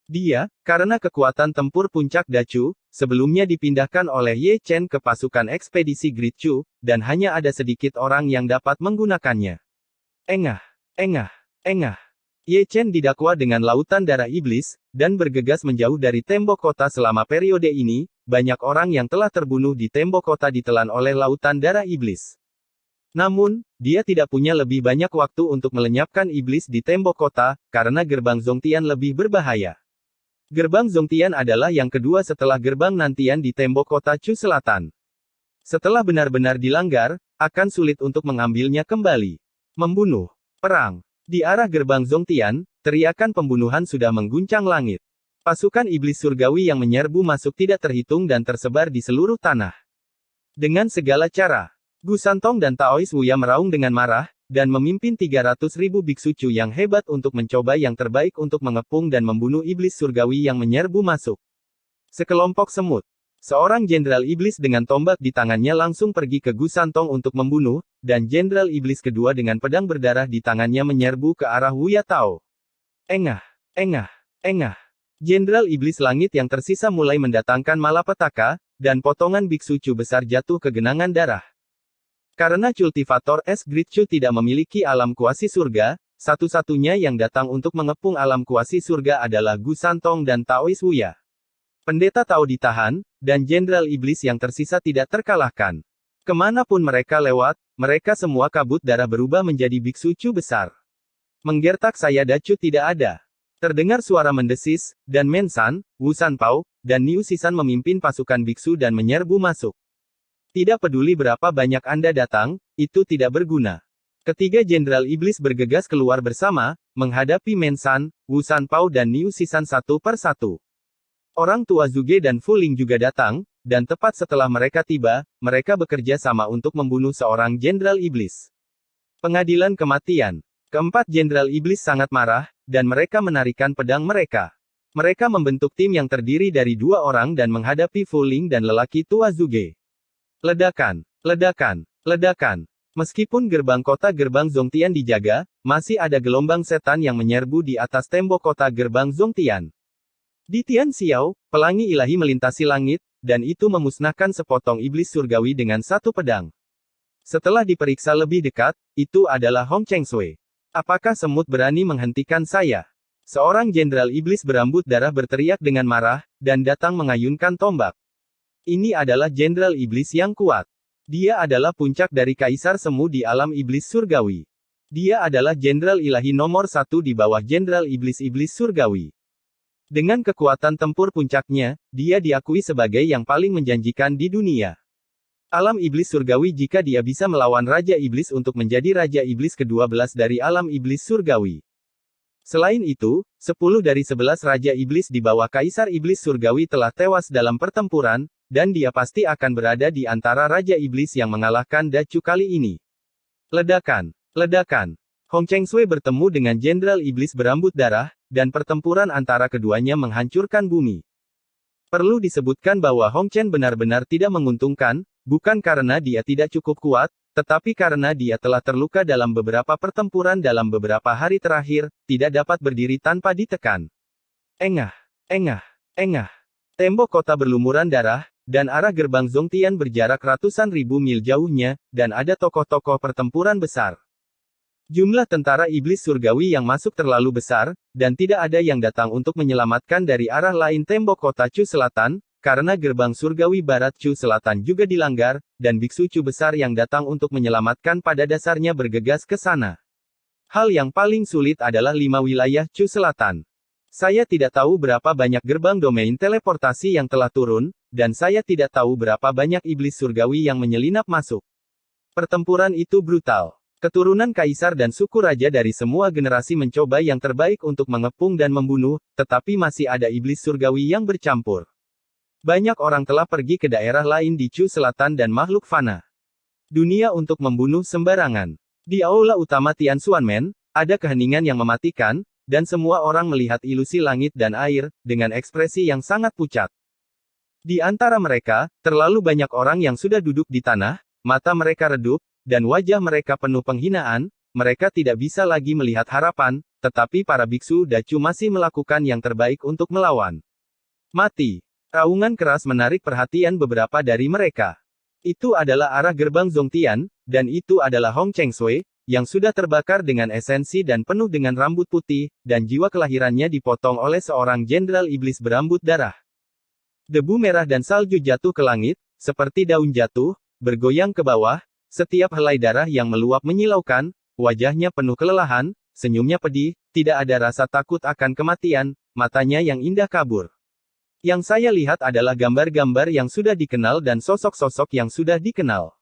Dia, karena kekuatan tempur puncak Dacu, sebelumnya dipindahkan oleh Ye Chen ke pasukan ekspedisi Great Chu, dan hanya ada sedikit orang yang dapat menggunakannya. Engah, engah, engah. Ye Chen didakwa dengan lautan darah iblis, dan bergegas menjauh dari tembok kota selama periode ini, banyak orang yang telah terbunuh di tembok kota ditelan oleh lautan darah iblis. Namun, dia tidak punya lebih banyak waktu untuk melenyapkan iblis di tembok kota, karena gerbang Zongtian lebih berbahaya. Gerbang Zongtian adalah yang kedua setelah gerbang Nantian di tembok kota Chu Selatan. Setelah benar-benar dilanggar, akan sulit untuk mengambilnya kembali. Membunuh. Perang. Di arah gerbang Zongtian, teriakan pembunuhan sudah mengguncang langit. Pasukan iblis surgawi yang menyerbu masuk tidak terhitung dan tersebar di seluruh tanah. Dengan segala cara, Gu Santong dan Taois Wuya meraung dengan marah, dan memimpin 300.000 biksu Chu yang hebat untuk mencoba yang terbaik untuk mengepung dan membunuh iblis surgawi yang menyerbu masuk. Sekelompok semut. Seorang jenderal iblis dengan tombak di tangannya langsung pergi ke Gu Santong untuk membunuh, dan jenderal iblis kedua dengan pedang berdarah di tangannya menyerbu ke arah Wuya Tao. Engah, engah, engah. Jenderal iblis langit yang tersisa mulai mendatangkan malapetaka, dan potongan biksu Chu besar jatuh ke genangan darah. Karena cultivator es Great Chu tidak memiliki alam kuasi surga, satu-satunya yang datang untuk mengepung alam kuasi surga adalah Gu Santong dan Taois Wuya. Pendeta Tao ditahan, dan jenderal iblis yang tersisa tidak terkalahkan. Kemanapun mereka lewat, mereka semua kabut darah berubah menjadi biksu Chu besar. Menggertak saya Dacu tidak ada. Terdengar suara mendesis, dan Mensan, Wu Sanpao, dan Niu Sisan memimpin pasukan biksu dan menyerbu masuk. Tidak peduli berapa banyak Anda datang, itu tidak berguna. Ketiga jenderal iblis bergegas keluar bersama, menghadapi Mensan, Wu Sanpao dan Niu Sisan satu per satu. Orang tua Zuge dan Fu Ling juga datang, dan tepat setelah mereka tiba, mereka bekerja sama untuk membunuh seorang jenderal iblis. Pengadilan kematian. Keempat jenderal iblis sangat marah, dan mereka menarikan pedang mereka. Mereka membentuk tim yang terdiri dari 2 orang dan menghadapi Fu Ling dan lelaki tua Zuge. Ledakan, ledakan, ledakan. Meskipun gerbang kota gerbang Zongtian dijaga, masih ada gelombang setan yang menyerbu di atas tembok kota gerbang Zongtian. Di Tian Xiao, pelangi ilahi melintasi langit, dan itu memusnahkan sepotong iblis surgawi dengan satu pedang. Setelah diperiksa lebih dekat, itu adalah Hong Chengsui. Apakah semut berani menghentikan saya? Seorang jenderal iblis berambut darah berteriak dengan marah, dan datang mengayunkan tombak. Ini adalah jenderal iblis yang kuat. Dia adalah puncak dari kaisar semu di alam iblis surgawi. Dia adalah jenderal ilahi nomor 1 di bawah jenderal iblis-iblis surgawi. Dengan kekuatan tempur puncaknya, dia diakui sebagai yang paling menjanjikan di dunia. Alam iblis surgawi jika dia bisa melawan Raja Iblis untuk menjadi Raja Iblis ke-12 dari alam iblis surgawi. Selain itu, 10 dari 11 Raja Iblis di bawah Kaisar Iblis Surgawi telah tewas dalam pertempuran, dan dia pasti akan berada di antara Raja Iblis yang mengalahkan Dacu kali ini. Ledakan, ledakan. Hong Chengsui bertemu dengan Jenderal Iblis berambut darah, dan pertempuran antara keduanya menghancurkan bumi. Perlu disebutkan bahwa Hong Chen benar-benar tidak menguntungkan, bukan karena dia tidak cukup kuat, tetapi karena dia telah terluka dalam beberapa pertempuran dalam beberapa hari terakhir, tidak dapat berdiri tanpa ditekan. Engah, engah, engah. Tembok kota berlumuran darah, dan arah gerbang Zongtian berjarak ratusan ribu mil jauhnya, dan ada tokoh-tokoh pertempuran besar. Jumlah tentara iblis surgawi yang masuk terlalu besar, dan tidak ada yang datang untuk menyelamatkan dari arah lain tembok kota Chu Selatan, karena gerbang surgawi barat Chu Selatan juga dilanggar, dan biksu Chu besar yang datang untuk menyelamatkan pada dasarnya bergegas ke sana. Hal yang paling sulit adalah 5 wilayah Chu Selatan. Saya tidak tahu berapa banyak gerbang domain teleportasi yang telah turun, dan saya tidak tahu berapa banyak iblis surgawi yang menyelinap masuk. Pertempuran itu brutal. Keturunan kaisar dan suku raja dari semua generasi mencoba yang terbaik untuk mengepung dan membunuh, tetapi masih ada iblis surgawi yang bercampur. Banyak orang telah pergi ke daerah lain di Chu Selatan dan makhluk fana dunia untuk membunuh sembarangan. Di aula utama Tianxuanmen, ada keheningan yang mematikan, dan semua orang melihat ilusi langit dan air, dengan ekspresi yang sangat pucat. Di antara mereka, terlalu banyak orang yang sudah duduk di tanah, mata mereka redup, dan wajah mereka penuh penghinaan, mereka tidak bisa lagi melihat harapan, tetapi para biksu Dacu masih melakukan yang terbaik untuk melawan. Mati. Raungan keras menarik perhatian beberapa dari mereka. Itu adalah arah gerbang Zongtian, dan itu adalah Hong Chengsui, yang sudah terbakar dengan esensi dan penuh dengan rambut putih, dan jiwa kelahirannya dipotong oleh seorang jenderal iblis berambut darah. Debu merah dan salju jatuh ke langit, seperti daun jatuh, bergoyang ke bawah. Setiap helai darah yang meluap menyilaukan, wajahnya penuh kelelahan, senyumnya pedih, tidak ada rasa takut akan kematian, matanya yang indah kabur. Yang saya lihat adalah gambar-gambar yang sudah dikenal dan sosok-sosok yang sudah dikenal.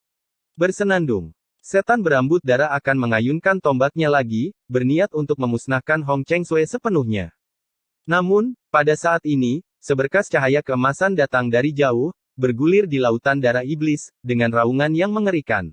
Bersenandung. Setan berambut darah akan mengayunkan tombaknya lagi, berniat untuk memusnahkan Hong Chengsui sepenuhnya. Namun, pada saat ini, seberkas cahaya keemasan datang dari jauh, bergulir di lautan darah iblis, dengan raungan yang mengerikan.